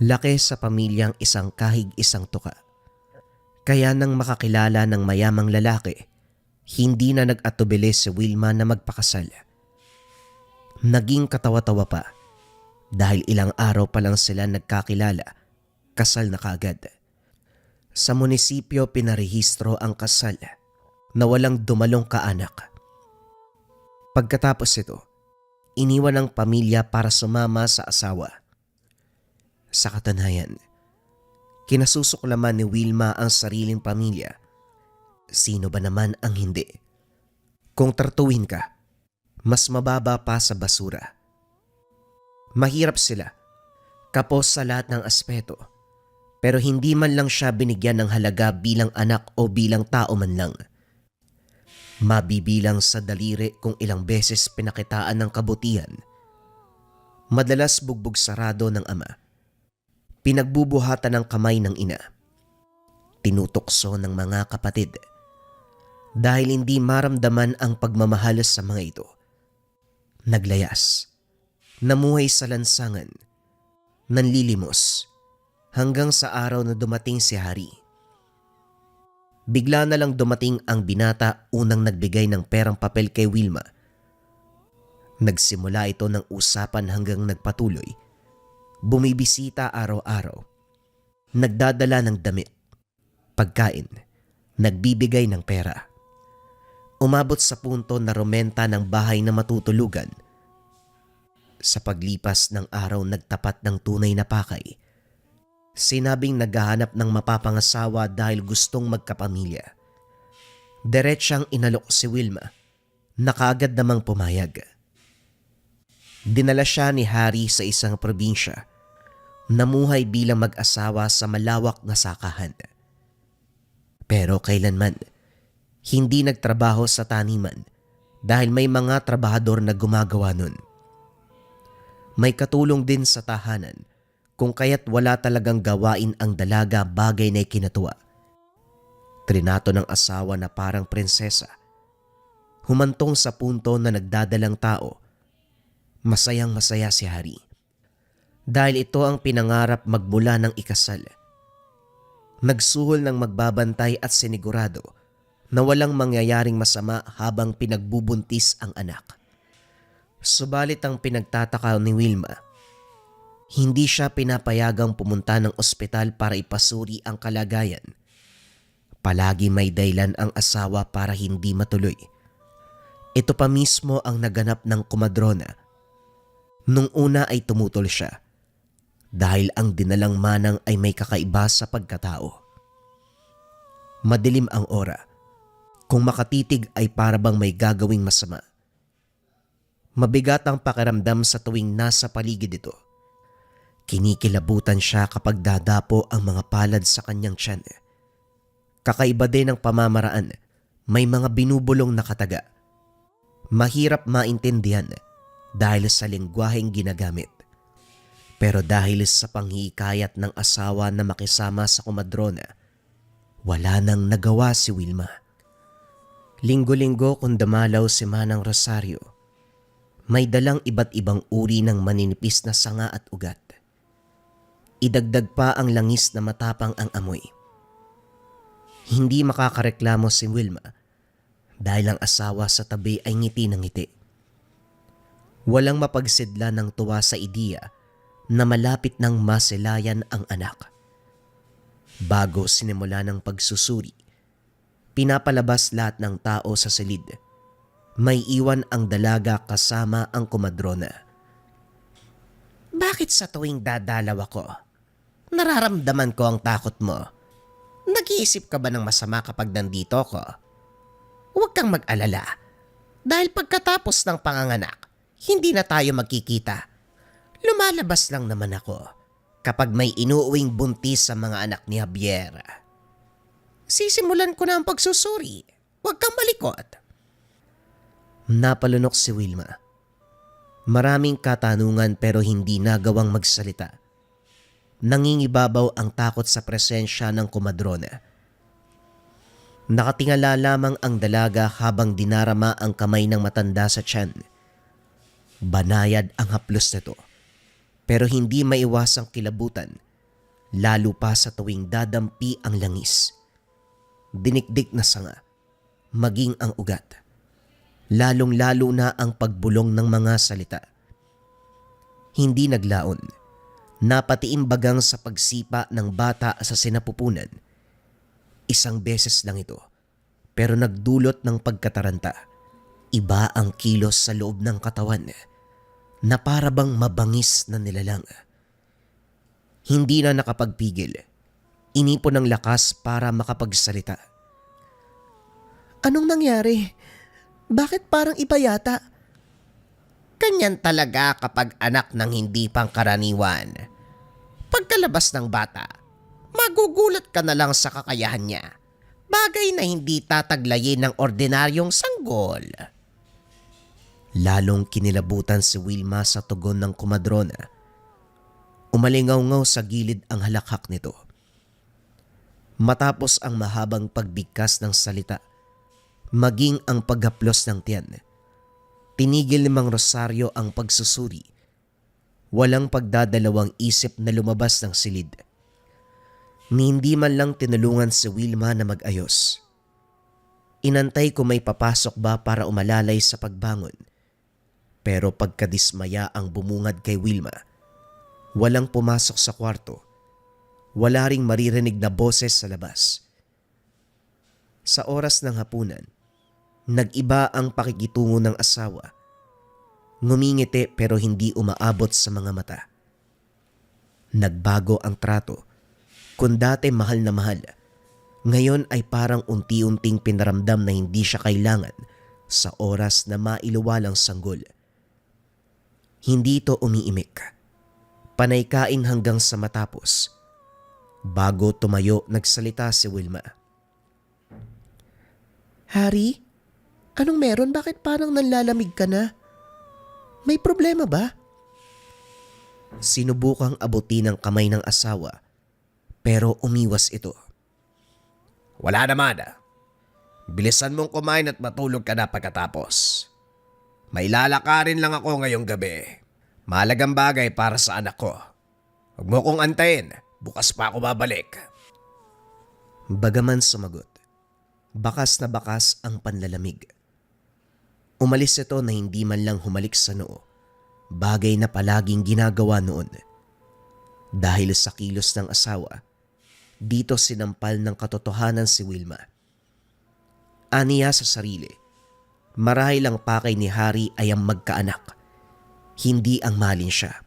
Laki sa pamilyang isang kahig isang tuka. Kaya nang makakilala ng mayamang lalaki, hindi na nag-atubili si Wilma na magpakasal. Naging katawa-tawa pa dahil ilang araw pa lang sila nagkakilala, kasal na kaagad. Sa munisipyo pinarehistro ang kasal na walang dumalong kaanak. Pagkatapos ito, iniwan ng pamilya para sumama sa asawa. Sa katunayan, kinasusuklaman ni Wilma ang sariling pamilya. Sino ba naman ang hindi? Kung tratuhin ka, mas mababa pa sa basura. Mahirap sila, kapos sa lahat ng aspeto, pero hindi man lang siya binigyan ng halaga bilang anak o bilang tao man lang. Mabibilang sa daliri kung ilang beses pinakitaan ng kabutihan. Madalas bugbog sarado ng ama. Pinagbubuhatan ng kamay ng ina. Tinutokso ng mga kapatid. Dahil hindi maramdaman ang pagmamahal sa mga ito. Naglayas. Namuhay sa lansangan. Nanlilimos. Hanggang sa araw na dumating si Hari. Bigla na lang dumating ang binata unang nagbigay ng perang papel kay Wilma. Nagsimula ito ng usapan hanggang nagpatuloy. Bumibisita araw-araw. Nagdadala ng damit, pagkain, nagbibigay ng pera. Umabot sa punto na rumenta ng bahay na matutulugan. Sa paglipas ng araw nagtapat ng tunay na pakay. Sinabing naghahanap ng mapapangasawa dahil gustong magkapamilya. Diretsyang inalok si Wilma, na kaagad namang pumayag. Dinala siya ni Hari sa isang probinsya. Namuhay bilang mag-asawa sa malawak na sakahan. Pero kailanman, hindi nagtrabaho sa taniman dahil may mga trabahador na gumagawa nun. May katulong din sa tahanan kung kaya't wala talagang gawain ang dalaga, bagay na ikinatuwa. Trinato ng asawa na parang prinsesa. Humantong sa punto na nagdadalang tao. Masayang masaya si Hari. Dahil ito ang pinangarap magmula ng ikasal. Nagsuhol ng magbabantay at sinigurado na walang mangyayaring masama habang pinagbubuntis ang anak. Subalit ang pinagtataka ni Wilma, hindi siya pinapayagang pumunta ng ospital para ipasuri ang kalagayan. Palagi may dahilan ang asawa para hindi matuloy. Ito pa mismo ang naganap ng kumadrona. Nung una ay tumutol siya dahil ang dinalang manang ay may kakaiba sa pagkatao. Madilim ang ora. Kung makatitig ay parabang may gagawing masama. Mabigat ang pakiramdam sa tuwing nasa paligid ito. Kinikilabutan siya kapag dadapo ang mga palad sa kanyang tiyan. Kakaiba din ang pamamaraan. May mga binubulong na kataga. Mahirap maintindihan dahil sa lengguwaheng ginagamit. Pero dahil sa panghihikayat ng asawa na makisama sa kumadrona, wala nang nagawa si Wilma. Linggo-linggo kung dumalaw si Manang Rosario, may dalang iba't ibang uri ng maninipis na sanga at ugat. Idagdag pa ang langis na matapang ang amoy. Hindi makakareklamo si Wilma dahil ang asawa sa tabi ay ngiti ng ngiti. Walang mapagsidla ng tuwa sa ideya na malapit ng masilayan ang anak. Bago sinimula ng pagsusuri, Pinapalabas lahat ng tao sa silid. May iwan ang dalaga kasama ang komadrona. Bakit sa tuwing dadalaw ako, nararamdaman ko ang takot mo? Nag-iisip ka ba ng masama kapag nandito ako? Huwag kang mag-alala. Dahil pagkatapos ng panganganak, hindi na tayo magkikita. Lumalabas lang naman ako kapag may inuuwing buntis sa mga anak ni Javier. Sisimulan ko na ang pagsusuri. Huwag kang malikot. Napalunok si Wilma. Maraming katanungan pero hindi nagawang magsalita. Nangingibabaw ang takot sa presensya ng komadrona. Nakatingala lamang ang dalaga habang dinarama ang kamay ng matanda sa tiyan. Banayad ang haplos nito, pero hindi maiwasang kilabutan, lalo pa sa tuwing dadampi ang langis. Dinikdik na sanga, maging ang ugat. Lalong-lalo na ang pagbulong ng mga salita. Hindi naglaon. Napatiimbagang sa pagsipa ng bata sa sinapupunan. Isang beses lang ito, pero nagdulot ng pagkataranta. Iba ang kilos sa loob ng katawan na para bang mabangis na nilalang. Hindi na nakapagpigil. Inipon ng lakas para makapagsalita. Anong nangyari? Bakit parang iba yata? Ganyan talaga kapag anak ng hindi pangkaraniwan. Pagkalabas ng bata, magugulat ka na lang sa kakayahan niya. Bagay na hindi tataglayin ng ordinaryong sanggol. Lalong kinilabutan si Wilma sa tugon ng komadrona. Umalingaw-ngaw sa gilid ang halakhak nito. Matapos ang mahabang pagbigkas ng salita, maging ang paghaplos ng tiyan, tinigil ni Mang Rosario ang pagsusuri. Walang pagdadalawang isip na lumabas ng silid. Ni hindi man lang tinulungan si Wilma na mag-ayos. Inantay ko may papasok ba para umalalay sa pagbangon. Pero pagkadismaya ang bumungad kay Wilma, walang pumasok sa kwarto. Wala ring maririnig na boses sa labas. Sa oras ng hapunan, nag-iba ang pakikitungo ng asawa. Ngumingiti pero hindi umaabot sa mga mata. Nagbago ang trato. Kung dati mahal na mahal, ngayon ay parang unti-unting pinaramdam na hindi siya kailangan sa oras na mailuwalang sanggol. Hindi ito umiimik. Panaykain hanggang sa matapos. Bago tumayo, nagsalita si Wilma. Harry, anong meron? Bakit parang nanlalamig ka na? May problema ba? Sinubukang abutin ng kamay ng asawa pero umiwas ito. Wala naman. Bilisan mong kumain at matulog ka na pagkatapos. May lalakarin lang ako ngayong gabi. Mahalagang bagay para sa anak ko. Huwag mo kong antayin. Bukas pa ako babalik. Bagaman sumagot, bakas na bakas ang panlalamig. Umalis ito na hindi man lang humalik sa noo, bagay na palaging ginagawa noon. Dahil sa kilos ng asawa, dito sinampal ng katotohanan si Wilma. Aniya sa sarili, marahil ang pakay ni Harry ay ang magkaanak, hindi ang malin siya.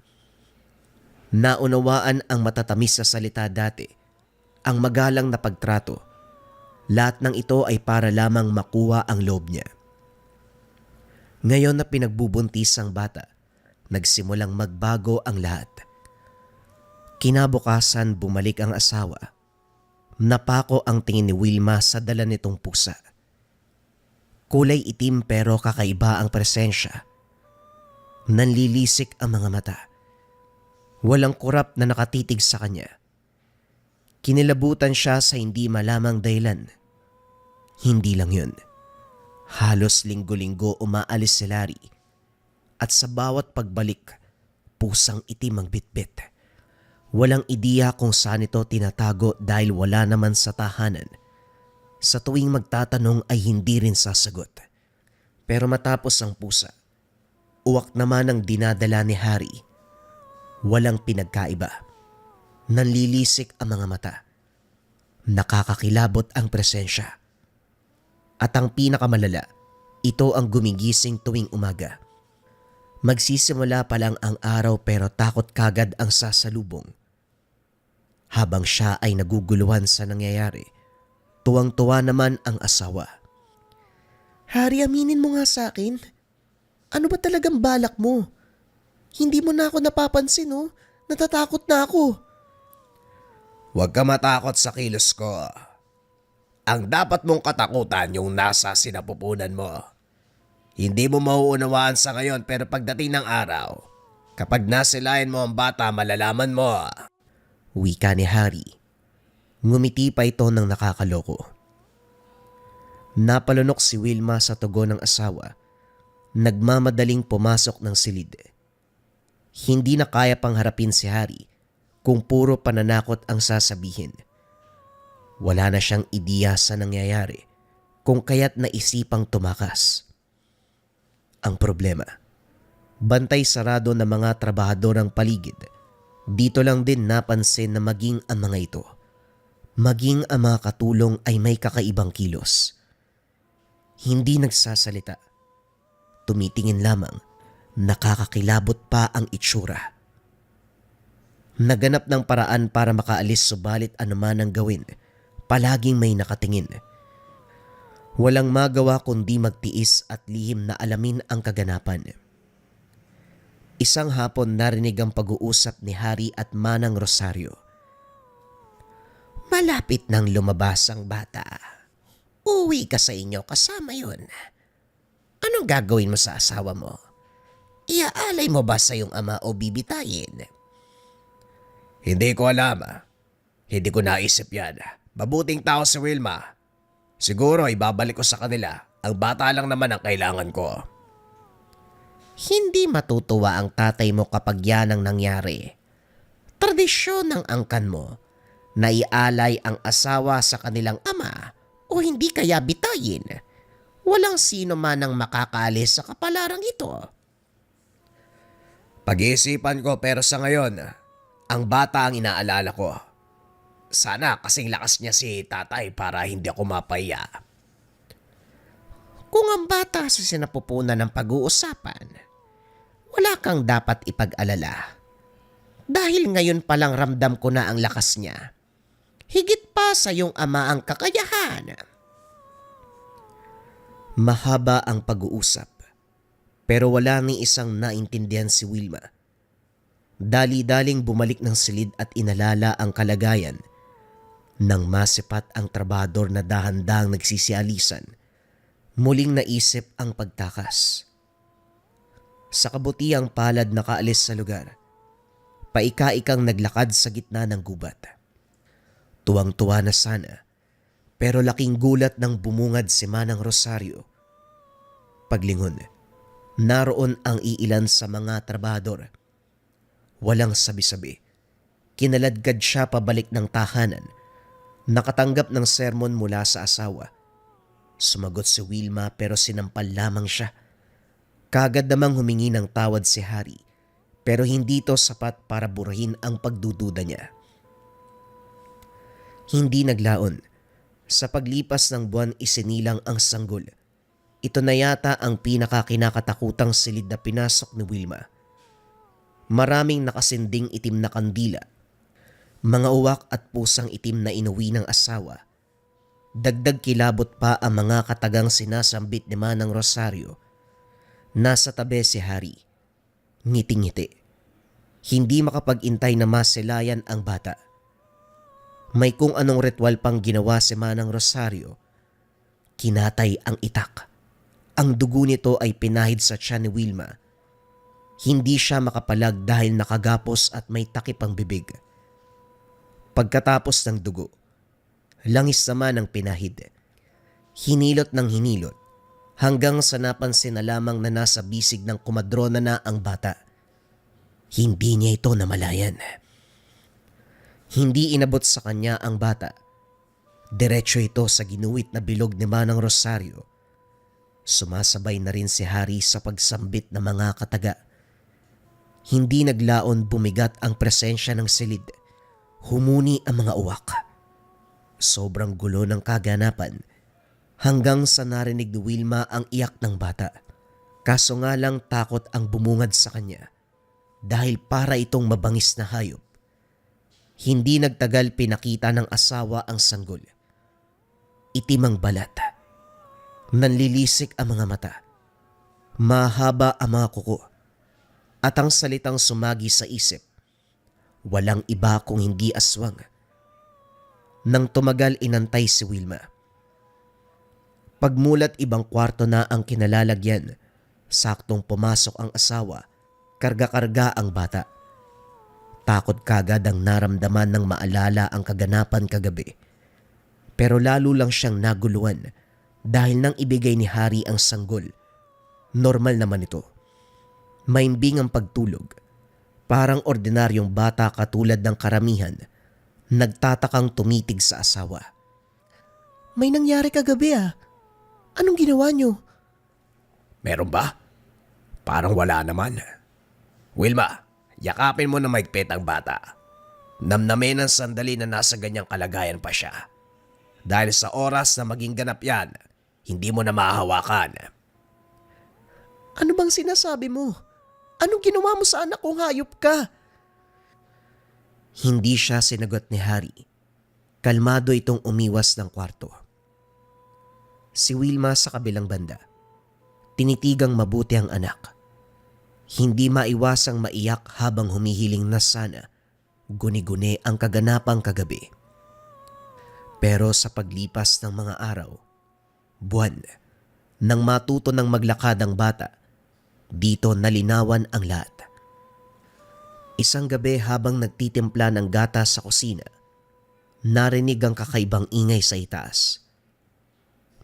Naunawaan ang matatamis na salita dati, ang magalang na pagtrato. Lahat ng ito ay para lamang makuha ang loob niya. Ngayon na pinagbubuntis ang bata, nagsimulang magbago ang lahat. Kinabukasan bumalik ang asawa. Napako ang tingin ni Wilma sa dala nitong pusa. Kulay itim pero kakaiba ang presensya. Nanlilisik ang mga mata. Walang kurap na nakatitig sa kanya. Kinilabutan siya sa hindi malamang dahilan. Hindi lang yun. Halos linggo-linggo umaalis si Larry. At sa bawat pagbalik, pusang itim ang bitbit. Walang ideya kung saan ito tinatago dahil wala naman sa tahanan. Sa tuwing magtatanong ay hindi rin sasagot. Pero matapos ang pusa, uwak naman ang dinadala ni Harry. Walang pinagkaiba. Nanlilisik ang mga mata. Nakakakilabot ang presensya. At ang pinakamalala, ito ang gumigising tuwing umaga. Magsisimula pa lang ang araw pero takot kagad ang sasalubong. Habang siya ay naguguluhan sa nangyayari, tuwang-tuwa naman ang asawa. Hari, aminin mo nga sa akin. Ano ba talagang balak mo? Hindi mo na ako napapansin, oh. Natatakot na ako. Huwag ka matakot sa kilos ko. Ang dapat mong katakutan yung nasa sinapupunan mo. Hindi mo mauunawaan sa ngayon pero pagdating ng araw, kapag nasilayan mo ang bata, malalaman mo. Wika ni Harry. Ngumiti pa ito ng nakakaloko. Napalunok si Wilma sa tugon ng asawa. Nagmamadaling pumasok ng silid. Hindi na kaya pang harapin si Harry kung puro pananakot ang sasabihin. Wala na siyang ideya sa nangyayari kung kaya't naisipang tumakas. Ang problema, bantay sarado ng mga trabahador ang paligid. Dito lang din napansin na maging ang mga ito, maging ang mga katulong ay may kakaibang kilos. Hindi nagsasalita. Tumitingin lamang, nakakakilabot pa ang itsura. Naganap ng paraan para makaalis subalit anuman ang gawin, palaging may nakatingin. Walang magawa kundi magtiis at lihim na alamin ang kaganapan. Isang hapon narinig ang pag-uusap ni Harry at Manang Rosario. Malapit nang lumabas ang bata. Uwi ka sa inyo kasama yun. Anong gagawin mo sa asawa mo? Iaalay mo ba sa iyong ama o bibitayin? Hindi ko alam. Hindi ko naisip yan. Mabuting tao si Wilma. Siguro ibabalik ko sa kanila. Ang bata lang naman ang kailangan ko. Hindi matutuwa ang tatay mo kapag yan ang nangyari. Tradisyon ng angkan mo na ialay ang asawa sa kanilang ama o hindi kaya bitayin. Walang sino man ang makakaalis sa kapalarang ito. Pag-iisipan ko pero sa ngayon, ang bata ang inaalala ko. Sana kasing lakas niya si tatay para hindi ako mapaya. Kung ang bata sa sinapupunan ng pag-uusapan, wala kang dapat ipag-alala. Dahil ngayon palang ramdam ko na ang lakas niya. Higit pa sa iyong ama ang kakayahan. Mahaba ang pag-uusap, pero wala ni isang naintindihan si Wilma. Dali-daling bumalik ng silid at inalala ang kalagayan. Nang masipat ang trabador na dahan-dahang nagsisialisan, muling naisip ang pagtakas. Sa kabutiang palad nakaalis sa lugar, paika-ikang naglakad sa gitna ng gubat. Tuwang-tuwa na sana, pero laking gulat nang bumungad si Manang Rosario. Paglingon, naroon ang iilan sa mga trabahador. Walang sabi-sabi, kinaladkad siya pabalik ng tahanan. Nakatanggap ng sermon mula sa asawa. Sumagot si Wilma pero sinampal lamang siya. Kagad namang humingi ng tawad si Harry pero hindi ito sapat para burahin ang pagdududa niya. Hindi naglaon. Sa paglipas ng buwan isinilang ang sanggol. Ito na yata ang pinakakinakatakutang silid na pinasok ni Wilma. Maraming nakasinding itim na kandila. Mga uwak at pusang itim na inuwi ng asawa. Dagdag kilabot pa ang mga katagang sinasambit ni Manang Rosario. Nasa tabi si Harry. Ngiti-ngiti. Hindi makapag-intay na masilayan ang bata. May kung anong ritual pang ginawa si Manang Rosario. Kinatay ang itak. Ang dugo nito ay pinahid sa tiyan ni Wilma. Hindi siya makapalag dahil nakagapos at may takip ang bibig. Pagkatapos ng dugo, langis naman ang pinahid. Hinilot ng hinilot hanggang sa napansin na lamang na nasa bisig ng kumadrona na ang bata. Hindi niya ito namalayan. Hindi inabot sa kanya ang bata. Diretso ito sa ginuwit na bilog ni Manang Rosario. Sumasabay na rin si Harry sa pagsambit ng mga kataga. Hindi naglaon bumigat ang presensya ng silid. Humuni ang mga uwak. Sobrang gulo ng kaganapan. Hanggang sa narinig ni Wilma ang iyak ng bata. Kaso nga lang takot ang bumungad sa kanya dahil para itong mabangis na hayop. Hindi nagtagal pinakita ng asawa ang sanggol. Itim ang balat. Nanlilisik ang mga mata. Mahaba ang mga kuko. At ang salitang sumagi sa isip, walang iba kung hindi aswang. Nang tumagal inantay si Wilma. Pagmulat ibang kwarto na ang kinalalagyan, saktong pumasok ang asawa, karga-karga ang bata. Takot kagad ang naramdaman ng maalala ang kaganapan kagabi. Pero lalo lang siyang naguluhan dahil nang ibigay ni Harry ang sanggol. Normal naman ito. Maimbing ang pagtulog. Parang ordinaryong bata katulad ng karamihan. Nagtatakang tumitig sa asawa. May nangyari kagabi ah. Anong ginawa niyo? Meron ba? Parang wala naman. Wilma, yakapin mo na maigpit ang bata. Namnamin ng sandali na nasa ganyang kalagayan pa siya. Dahil sa oras na maging ganap yan, hindi mo na mahahawakan. Ano bang sinasabi mo? Anong ginawa mo sa anak kong hayop ka? Hindi siya sinagot ni Harry. Kalmado itong umiwas ng kwarto. Si Wilma sa kabilang banda. Tinitigang mabuti ang anak. Hindi maiwasang maiyak habang humihiling na sana guni-guni ang kaganapang kagabi. Pero sa paglipas ng mga araw, buwan, nang matuto ng maglakad ang bata, dito nalinawan ang lahat. Isang gabi habang nagtitimpla ng gatas sa kusina, narinig ang kakaibang ingay sa itaas.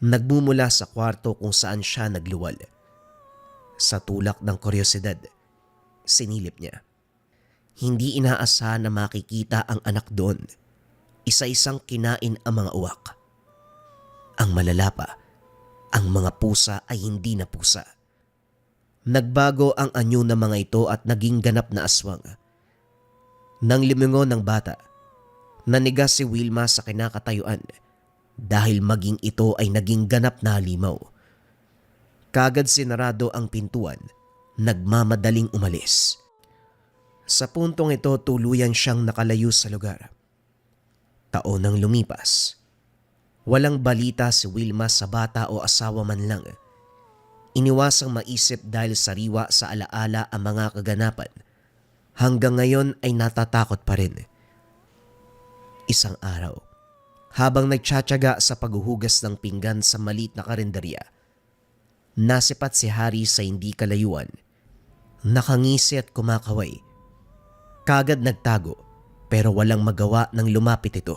Nagmumula sa kwarto kung saan siya nagluwal. Sa tulak ng kuryosidad, sinilip niya. Hindi inaasahan na makikita ang anak doon. Isa-isang kinain ang mga uwak. Ang malala pa, ang mga pusa ay hindi na pusa. Nagbago ang anyo ng mga ito at naging ganap na aswang. Nang limingon ng bata, nanigas si Wilma sa kinakatayuan dahil maging ito ay naging ganap na halimaw. Kagad sinarado ang pintuan, nagmamadaling umalis. Sa puntong ito tuluyan siyang nakalayo sa lugar. Taon nang lumipas. Walang balita si Wilma sa bata o asawa man lang. Iniwasang maisip dahil sariwa sa alaala ang mga kaganapan. Hanggang ngayon ay natatakot pa rin. Isang araw, habang nagtsatsaga sa paghuhugas ng pinggan sa maliit na karinderya, nasipat si Harry sa hindi kalayuan. Nakangisi at kumakaway. Kagad nagtago pero walang magawa nang lumapit ito.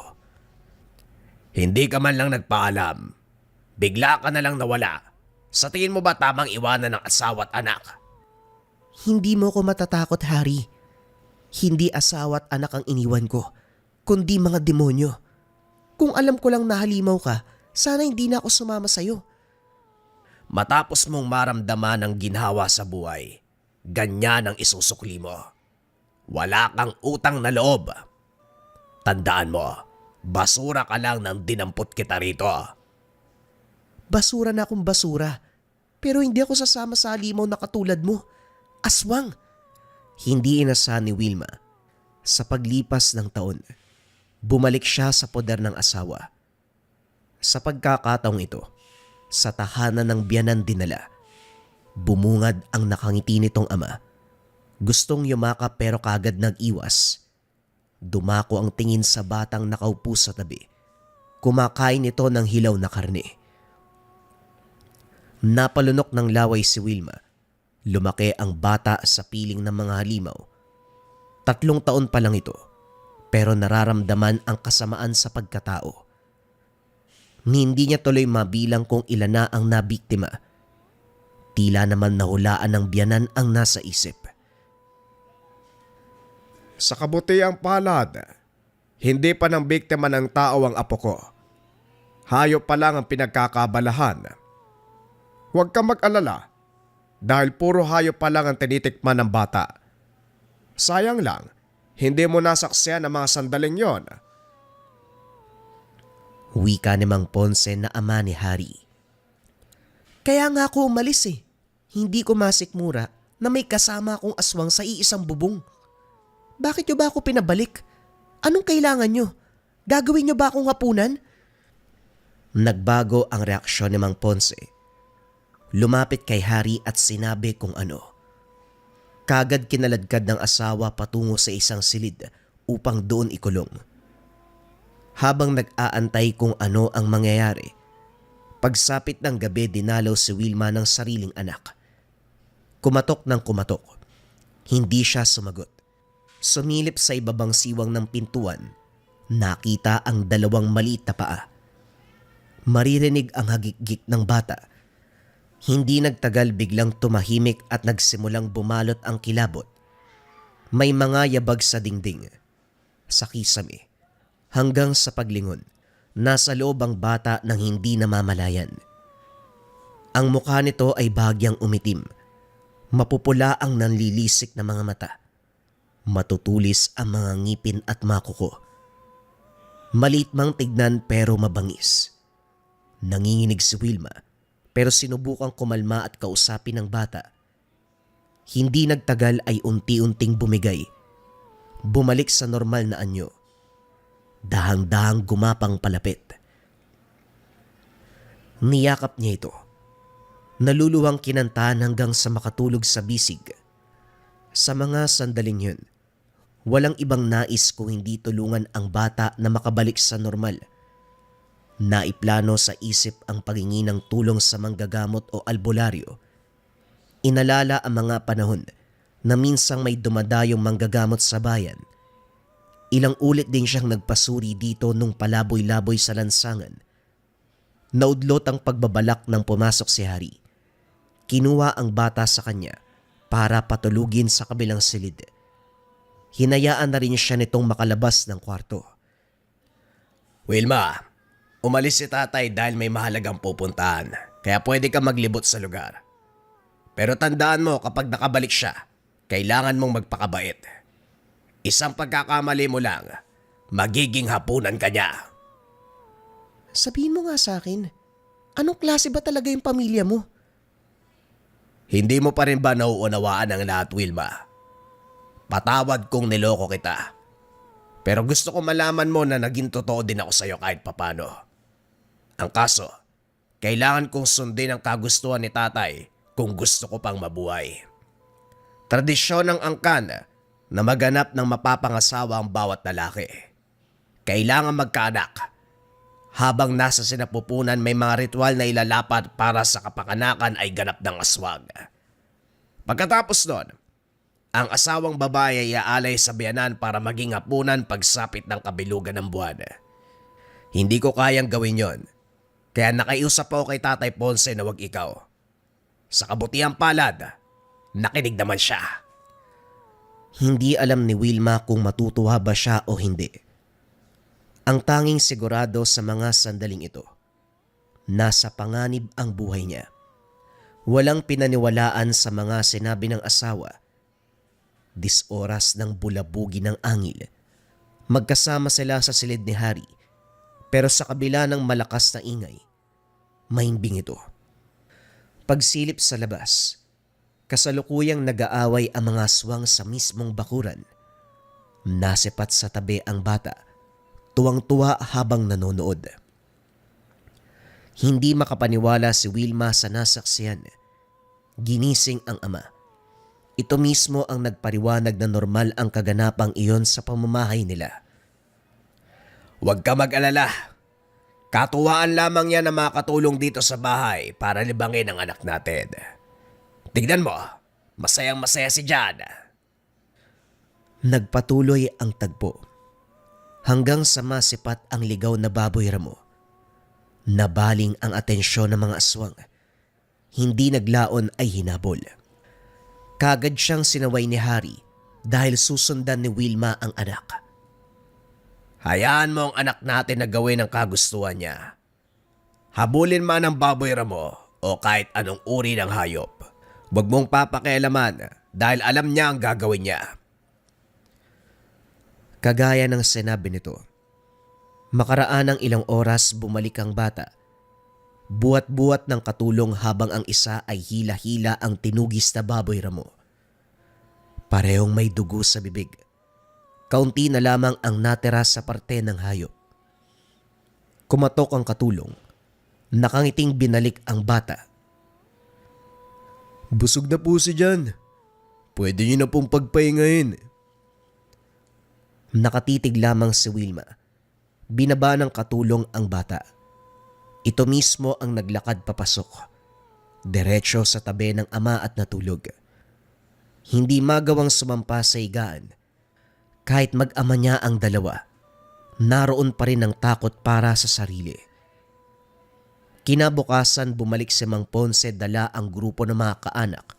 Hindi ka man lang nagpaalam. Bigla ka na lang nawala. Sa tingin mo ba tamang iwanan ng asawa at anak? Hindi mo ko matatakot, Harry. Hindi asawa at anak ang iniwan ko, kundi mga demonyo. Kung alam ko lang nahalimaw ka, sana hindi na ako sumama sa'yo. Matapos mong maramdaman ang ginhawa sa buhay, ganyan ang isusukli mo. Wala kang utang na loob. Tandaan mo, basura ka lang nang dinampot kita rito. Basura na akong basura, pero hindi ako sasama sa halimaw na katulad mo. Aswang! Hindi inasahan ni Wilma. Sa paglipas ng taon, bumalik siya sa poder ng asawa. Sa pagkakataong ito, sa tahanan ng biyanan dinala, bumungad ang nakangiti nitong ama. Gustong yumakap pero kagad nag-iwas. Dumako ang tingin sa batang nakaupo sa tabi. Kumakain ito ng hilaw na karne. Napalunok ng laway si Wilma. Lumaki ang bata sa piling ng mga halimaw. 3 taon pa lang ito, pero nararamdaman ang kasamaan sa pagkatao. Hindi niya tuloy mabilang kung ilan na ang nabiktima. Tila naman nahulaan ng biyanan ang nasa isip. Sa kabutiang palad, hindi pa ng biktima ng tao ang apo ko. Hayop pa lang ang pinagkakabalahan. Huwag kang mag-alala dahil puro hayop pa lang ang tinitikman ng bata. Sayang lang, hindi mo nasaksiyan ang mga sandaling yon. Wika ni Mang Ponce na ama ni Harry. Kaya nga ako umalis eh. Hindi ko masikmura na may kasama akong aswang sa iisang bubong. Bakit nyo ba ako pinabalik? Anong kailangan nyo? Gagawin nyo ba akong hapunan? Nagbago ang reaksyon ni Mang Ponce. Lumapit kay Harry at sinabi kung ano. Kagad kinaladkad ng asawa patungo sa isang silid upang doon ikulong. Habang nag-aantay kung ano ang mangyayari, pagsapit ng gabi dinalaw si Wilma ng sariling anak. Kumatok ng kumatok. Hindi siya sumagot. Sumilip sa ibabang siwang ng pintuan. Nakita ang dalawang maliit na paa. Maririnig ang hagikgik ng bata. Hindi nagtagal biglang tumahimik at nagsimulang bumalot ang kilabot. May mga yabag sa dingding, sa kisame, hanggang sa paglingon. Nasa loob ang bata nang hindi namamalayan. Ang mukha nito ay bahagyang umitim. Mapupula ang nanlilisik na mga mata. Matutulis ang mga ngipin at mga kuko. Maliit mang tignan pero mabangis. Nanginginig si Wilma pero sinubukang kumalma at kausapin ng bata. Hindi nagtagal ay unti-unting bumigay. Bumalik sa normal na anyo. Dahang-dahang gumapang palapit. Niyakap niya ito. Naluluwang kinantahan hanggang sa makatulog sa bisig. Sa mga sandaling yun, walang ibang nais kung hindi tulungan ang bata na makabalik sa normal. Naiplano sa isip ang paghingi ng tulong sa manggagamot o albularyo. Inalala ang mga panahon na minsang may dumadayong manggagamot sa bayan. Ilang ulit din siyang nagpasuri dito nung palaboy-laboy sa lansangan. Naudlot ang pagbabalak nang pumasok si Harry. Kinuha ang bata sa kanya para patulugin sa kabilang silid. Hinayaan na rin siya nitong makalabas ng kwarto. Wilma, umalis si tatay dahil may mahalagang pupuntahan, kaya pwede ka maglibot sa lugar. Pero tandaan mo kapag nakabalik siya, kailangan mong magpakabait. Isang pagkakamali mo lang, magiging hapunan ka niya. Sabihin mo nga sa akin, anong klase ba talaga yung pamilya mo? Hindi mo pa rin ba nauunawaan ang lahat, Wilma? Patawad kung niloko kita. Pero gusto ko malaman mo na naging totoo din ako sa'yo kahit papano. Ang kaso, kailangan kong sundin ang kagustuhan ni tatay kung gusto ko pang mabuhay. Tradisyon ng angkan na maganap ng mapapangasawa ang bawat lalaki. Kailangan magkaanak. Habang nasa sinapupunan may mga ritual na ilalapat para sa kapakanakan ay ganap ng aswang. Pagkatapos nun, ang asawang babae ay aalay sa biyanan para maging hapunan pagsapit ng kabilugan ng buwan. Hindi ko kayang gawin yon, kaya nakiusap ako kay Tatay Ponce na wag ikaw. Sa kabutihang palad, nakinig naman siya. Hindi alam ni Wilma kung matutuwa ba siya o hindi. Ang tanging sigurado sa mga sandaling ito, nasa panganib ang buhay niya. Walang pinaniwalaan sa mga sinabi ng asawa. Disoras ng bulabugi ng angil. Magkasama sila sa silid ni Harry, pero sa kabila ng malakas na ingay, mahimbing ito. Pagsilip sa labas, kasalukuyang nag-aaway ang mga aswang sa mismong bakuran. Nasipat sa tabi ang bata, tuwang-tuwa habang nanonood. Hindi makapaniwala si Wilma sa nasaksiyan. Ginising ang ama. Ito mismo ang nagpariwanag na normal ang kaganapang iyon sa pamamahay nila. Huwag ka mag-alala. Katuwaan lamang yan na makatulong dito sa bahay para libangin ang anak natin. Tignan mo, masayang-masaya si Jan. Nagpatuloy ang tagpo. Hanggang sa masipat ang ligaw na baboy ramo. Nabaling ang atensyon ng mga aswang. Hindi naglaon ay hinabol. Kagad siyang sinaway ni Harry dahil susundan ni Wilma ang anak. Hayaan mo ang anak natin na gawin ang kagustuhan niya. Habulin man ang baboy ramo o kahit anong uri ng hayop. Huwag mong papakialaman dahil alam niya ang gagawin niya. Kagaya ng sinabi nito, makaraan ng ilang oras bumalik ang bata. Buhat-buhat ng katulong habang ang isa ay hila-hila ang tinugis na baboy ramo. Parehong may dugo sa bibig. Kaunti na lamang ang natira sa parte ng hayop. Kumatok ang katulong. Nakangiting binalik ang bata. Busog na po si Jan. Pwede niyo na pong pagpahingahin. Nakatitig lamang si Wilma. Binaba ng katulong ang bata. Ito mismo ang naglakad papasok. Diretso sa tabi ng ama at natulog. Hindi magawang sumampa sa higaan. Kahit mag-ama niya ang dalawa, naroon pa rin ang takot para sa sarili. Kinabukasan bumalik si Mang Ponce dala ang grupo ng mga kaanak.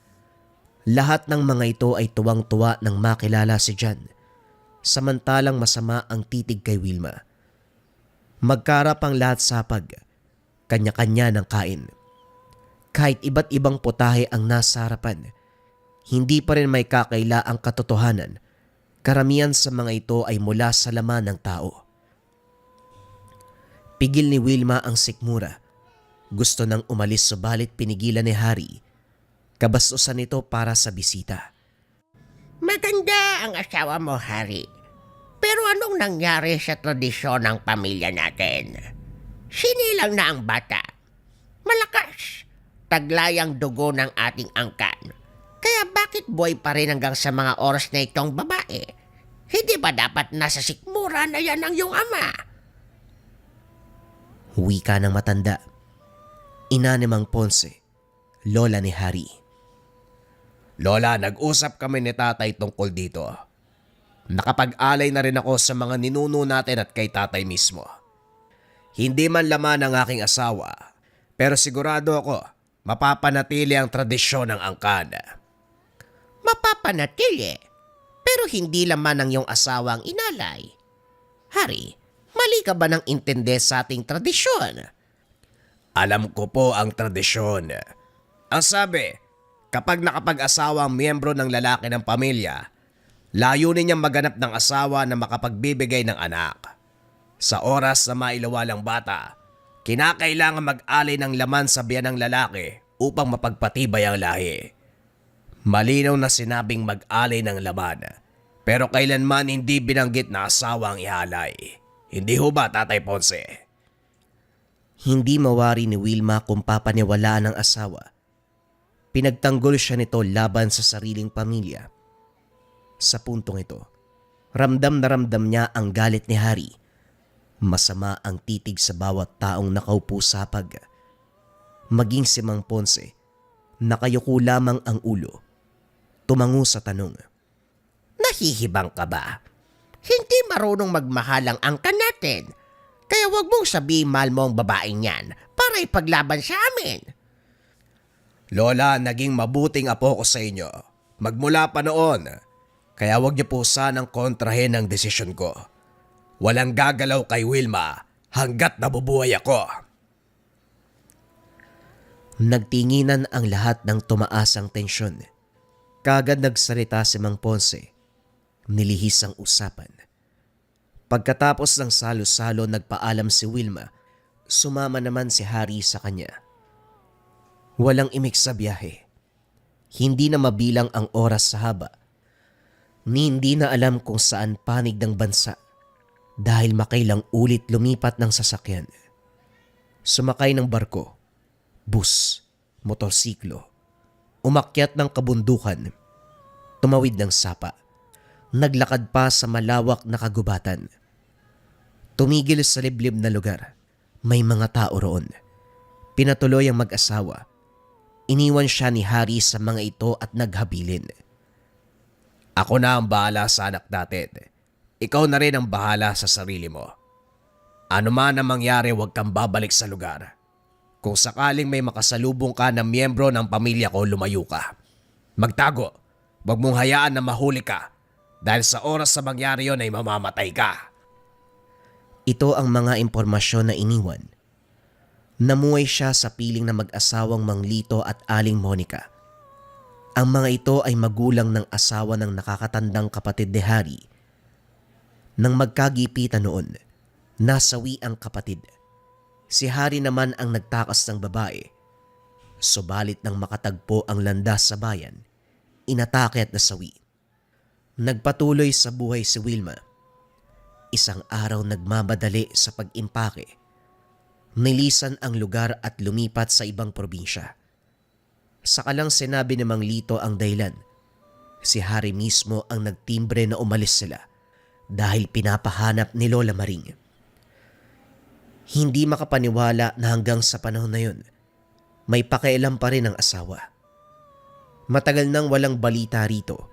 Lahat ng mga ito ay tuwang-tuwa nang makilala si Jan. Samantalang masama ang titig kay Wilma. Magkarap ang lahat sa kanya-kanya ng kain. Kahit iba't ibang putahe ang nasa harapan, hindi pa rin may kakaila ang katotohanan. Karamihan sa mga ito ay mula sa laman ng tao. Pigil ni Wilma ang sikmura. Gusto nang umalis subalit pinigilan ni Harry. Kabastusan nito para sa bisita. Maganda ang asawa mo, Harry. Pero anong nangyari sa tradisyon ng pamilya natin? Sinilang na ang bata. Malakas. Taglay ang dugo ng ating angkan. Kaya bakit buhay pa rin hanggang sa mga oras na itong babae? Hindi ba dapat nasa sikmura na yan ang iyong ama? Wika ng matanda. Ina ni Mang Ponce, lola ni Harry. Lola, nag-usap kami ni tatay tungkol dito. Nakapag-alay na rin ako sa mga ninuno natin at kay tatay mismo. Hindi man laman ang aking asawa, pero sigurado ako mapapanatili ang tradisyon ng angkan. Mapapanatili. Pero hindi laman ng iyong asawa ang inalay. Harry, mali ka ba ng intindi sa ating tradisyon? Alam ko po ang tradisyon. Ang sabi, kapag nakapag-asawa ang miyembro ng lalaki ng pamilya, layunin niyang maganap ng asawa na makapagbibigay ng anak. Sa oras na mailawalang bata, kinakailangan mag-alay ng laman sa biyan ng lalaki upang mapagpatibay ang lahi. Malinaw na sinabing mag-alay ng laman, pero kailanman hindi binanggit na asawa ang ihalay. Hindi ho ba, Tatay Ponce? Hindi mawari ni Wilma kung papaniwalaan ng asawa. Pinagtanggol siya nito laban sa sariling pamilya. Sa puntong ito, ramdam na ramdam niya ang galit ni Harry. Masama ang titig sa bawat taong nakaupo sa Maging si Mang Ponce, nakayuko lamang ang ulo. Tumango sa tanong. Nahihibang ka ba? Hindi marunong magmahal ang angkan natin. Kaya wag mong sabihin mahal mo ang babaeng yan para ipaglaban sa amin. Lola, naging mabuting apo ko sa inyo. Magmula pa noon. Kaya wag niyo po sanang kontrahin ang desisyon ko. Walang gagalaw kay Wilma hanggat nabubuhay ako. Nagtinginan ang lahat ng tumaasang tensyon. Kagad nagsalita si Mang Ponce. Nilihis ang usapan. Pagkatapos ng salo-salo nagpaalam si Wilma, sumama naman si Harry sa kanya. Walang imik sa biyahe. Hindi na mabilang ang oras sa haba. Ni hindi na alam kung saan panig ng bansa dahil makailang ulit lumipat ng sasakyan. Sumakay ng barko, bus, motorsiklo, umakyat ng kabundukan, tumawid ng sapa. Naglakad pa sa malawak na kagubatan. Tumigil sa liblib na lugar. May mga tao roon. Pinatuloy ang mag-asawa. Iniwan siya ni Harry sa mga ito at naghabilin. Ako na ang bahala sa anak natin. Ikaw na rin ang bahala sa sarili mo. Ano man ang mangyari, huwag kang babalik sa lugar. Kung sakaling may makasalubong ka na miyembro ng pamilya ko, lumayo ka. Magtago. Huwag mong hayaan na mahuli ka. Dahil sa oras sa mangyari yon ay mamamatay ka. Ito ang mga impormasyon na iniwan. Namuhay siya sa piling na mag-asawang Mang Lito at Aling Monica. Ang mga ito ay magulang ng asawa ng nakakatandang kapatid ni Harry. Nang magkagipitan noon, nasawi ang kapatid. Si Hari naman ang nagtakas ng babae. Subalit nang makatagpo ang landas sa bayan, inatake at nasawi. Nagpatuloy sa buhay si Wilma. Isang araw nagmamadali sa pag-impake. Nilisan ang lugar at lumipat sa ibang probinsya. Saka lang sinabi ni Mang Lito ang dahilan. Si Hari mismo ang nagtimbre na umalis sila dahil pinapahanap ni Lola Maring. Hindi makapaniwala na hanggang sa panahon na yun, may pakialam pa rin ang asawa. Matagal nang walang balita rito.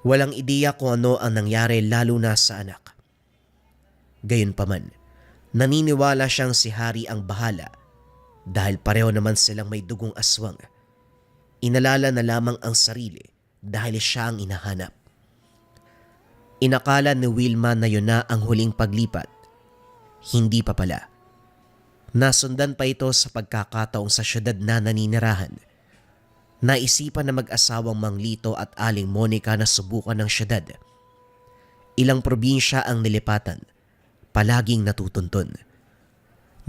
Walang ideya kung ano ang nangyari lalo na sa anak. Gayunpaman, naniniwala siyang si Hari ang bahala dahil pareho naman silang may dugong aswang. Inalala na lamang ang sarili dahil siya ang inahanap. Inakala ni Wilma na yun na ang huling paglipat. Hindi pa pala. Nasundan pa ito sa pagkakataong sa syudad na naninirahan. Naisipan na mag-asawang Mang Lito at Aling Monica na subukan ng syudad. Ilang probinsya ang nilipatan, palaging natutuntun.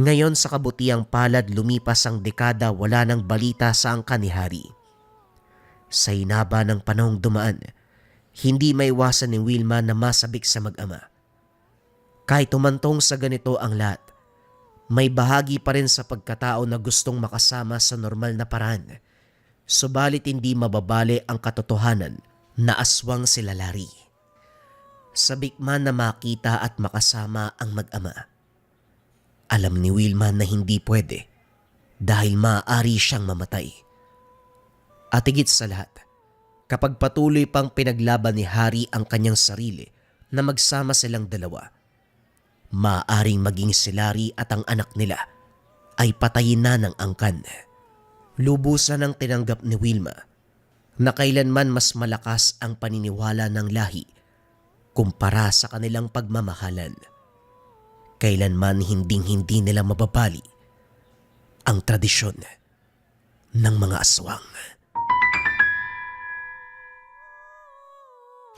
Ngayon sa kabutiang palad lumipas ang dekada wala nang balita sa angkan ni Hari. Sa hinaba ng panahong dumaan, hindi maiwasan ni Wilma na masabik sa mag-ama. Kahit umantong sa ganito ang lahat, may bahagi pa rin sa pagkatao na gustong makasama sa normal na paraan. Subalit hindi mababali ang katotohanan na aswang sila Larry. Sabik man na makita at makasama ang mag-ama. Alam ni Wilma na hindi pwede dahil maaari siyang mamatay. At higit sa lahat, kapag patuloy pang pinaglaban ni Hari ang kanyang sarili na magsama silang dalawa, maaaring maging si Larry at ang anak nila ay patayin na ng angkan. Lubusan ang tinanggap ni Wilma na kailanman mas malakas ang paniniwala ng lahi kumpara sa kanilang pagmamahalan. Kailanman hinding-hindi nila mababali ang tradisyon ng mga aswang.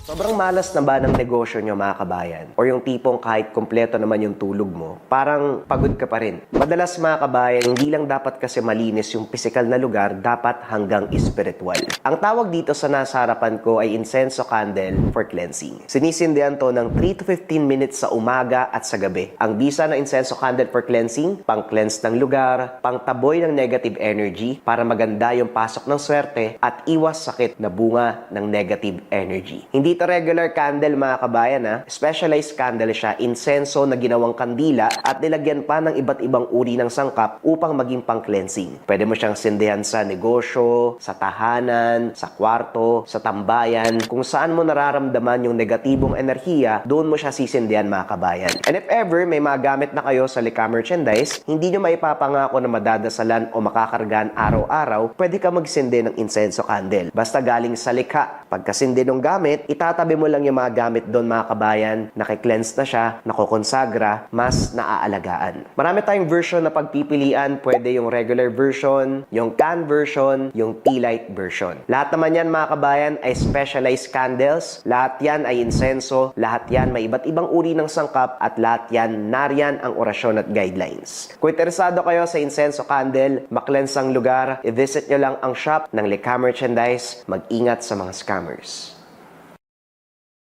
Sobrang malas na ba ng negosyo nyo mga kabayan? Or yung tipong kahit kompleto naman yung tulog mo, parang pagod ka pa rin. Madalas mga kabayan, hindi lang dapat kasi malinis yung physical na lugar, dapat hanggang spiritual. Ang tawag dito sa nasa harapan ko ay incenso candle for cleansing. Sinisindihan to ng 3 to 15 minutes sa umaga at sa gabi. Ang bisa ng incenso candle for cleansing, pang-cleanse ng lugar, pang-taboy ng negative energy para maganda yung pasok ng swerte at iwas sakit na bunga ng negative energy. Hindi ito regular candle mga kabayan ha. Specialized candle siya, insenso na ginawang kandila at nilagyan pa ng iba't ibang uri ng sangkap upang maging pang-cleansing. Pwede mo siyang sindihan sa negosyo, sa tahanan, sa kwarto, sa tambayan. Kung saan mo nararamdaman yung negatibong enerhiya, doon mo siya sisindihan mga kabayan. And if ever may mga gamit na kayo sa Lika Merchandise, hindi nyo maipapangako na madadasalan o makakargaan araw-araw, pwede ka magsindi ng insenso candle. Basta galing sa likha. Pagkasindi ng gamit, itatabi mo lang yung mga gamit doon mga kabayan, nakikleanse na siya, nakokonsagra, mas naaalagaan. Marami tayong version na pagpipilian, pwede yung regular version, yung can version, yung tea light version. Lahat naman yan mga kabayan ay specialized candles, lahat yan ay insenso, lahat yan may iba't ibang uri ng sangkap at lahat yan nariyan ang orasyon at guidelines. Kung interesado kayo sa insenso candle, makleanse ang lugar, i-visit nyo lang ang shop ng Lika Merchandise, mag-ingat sa mga scammers.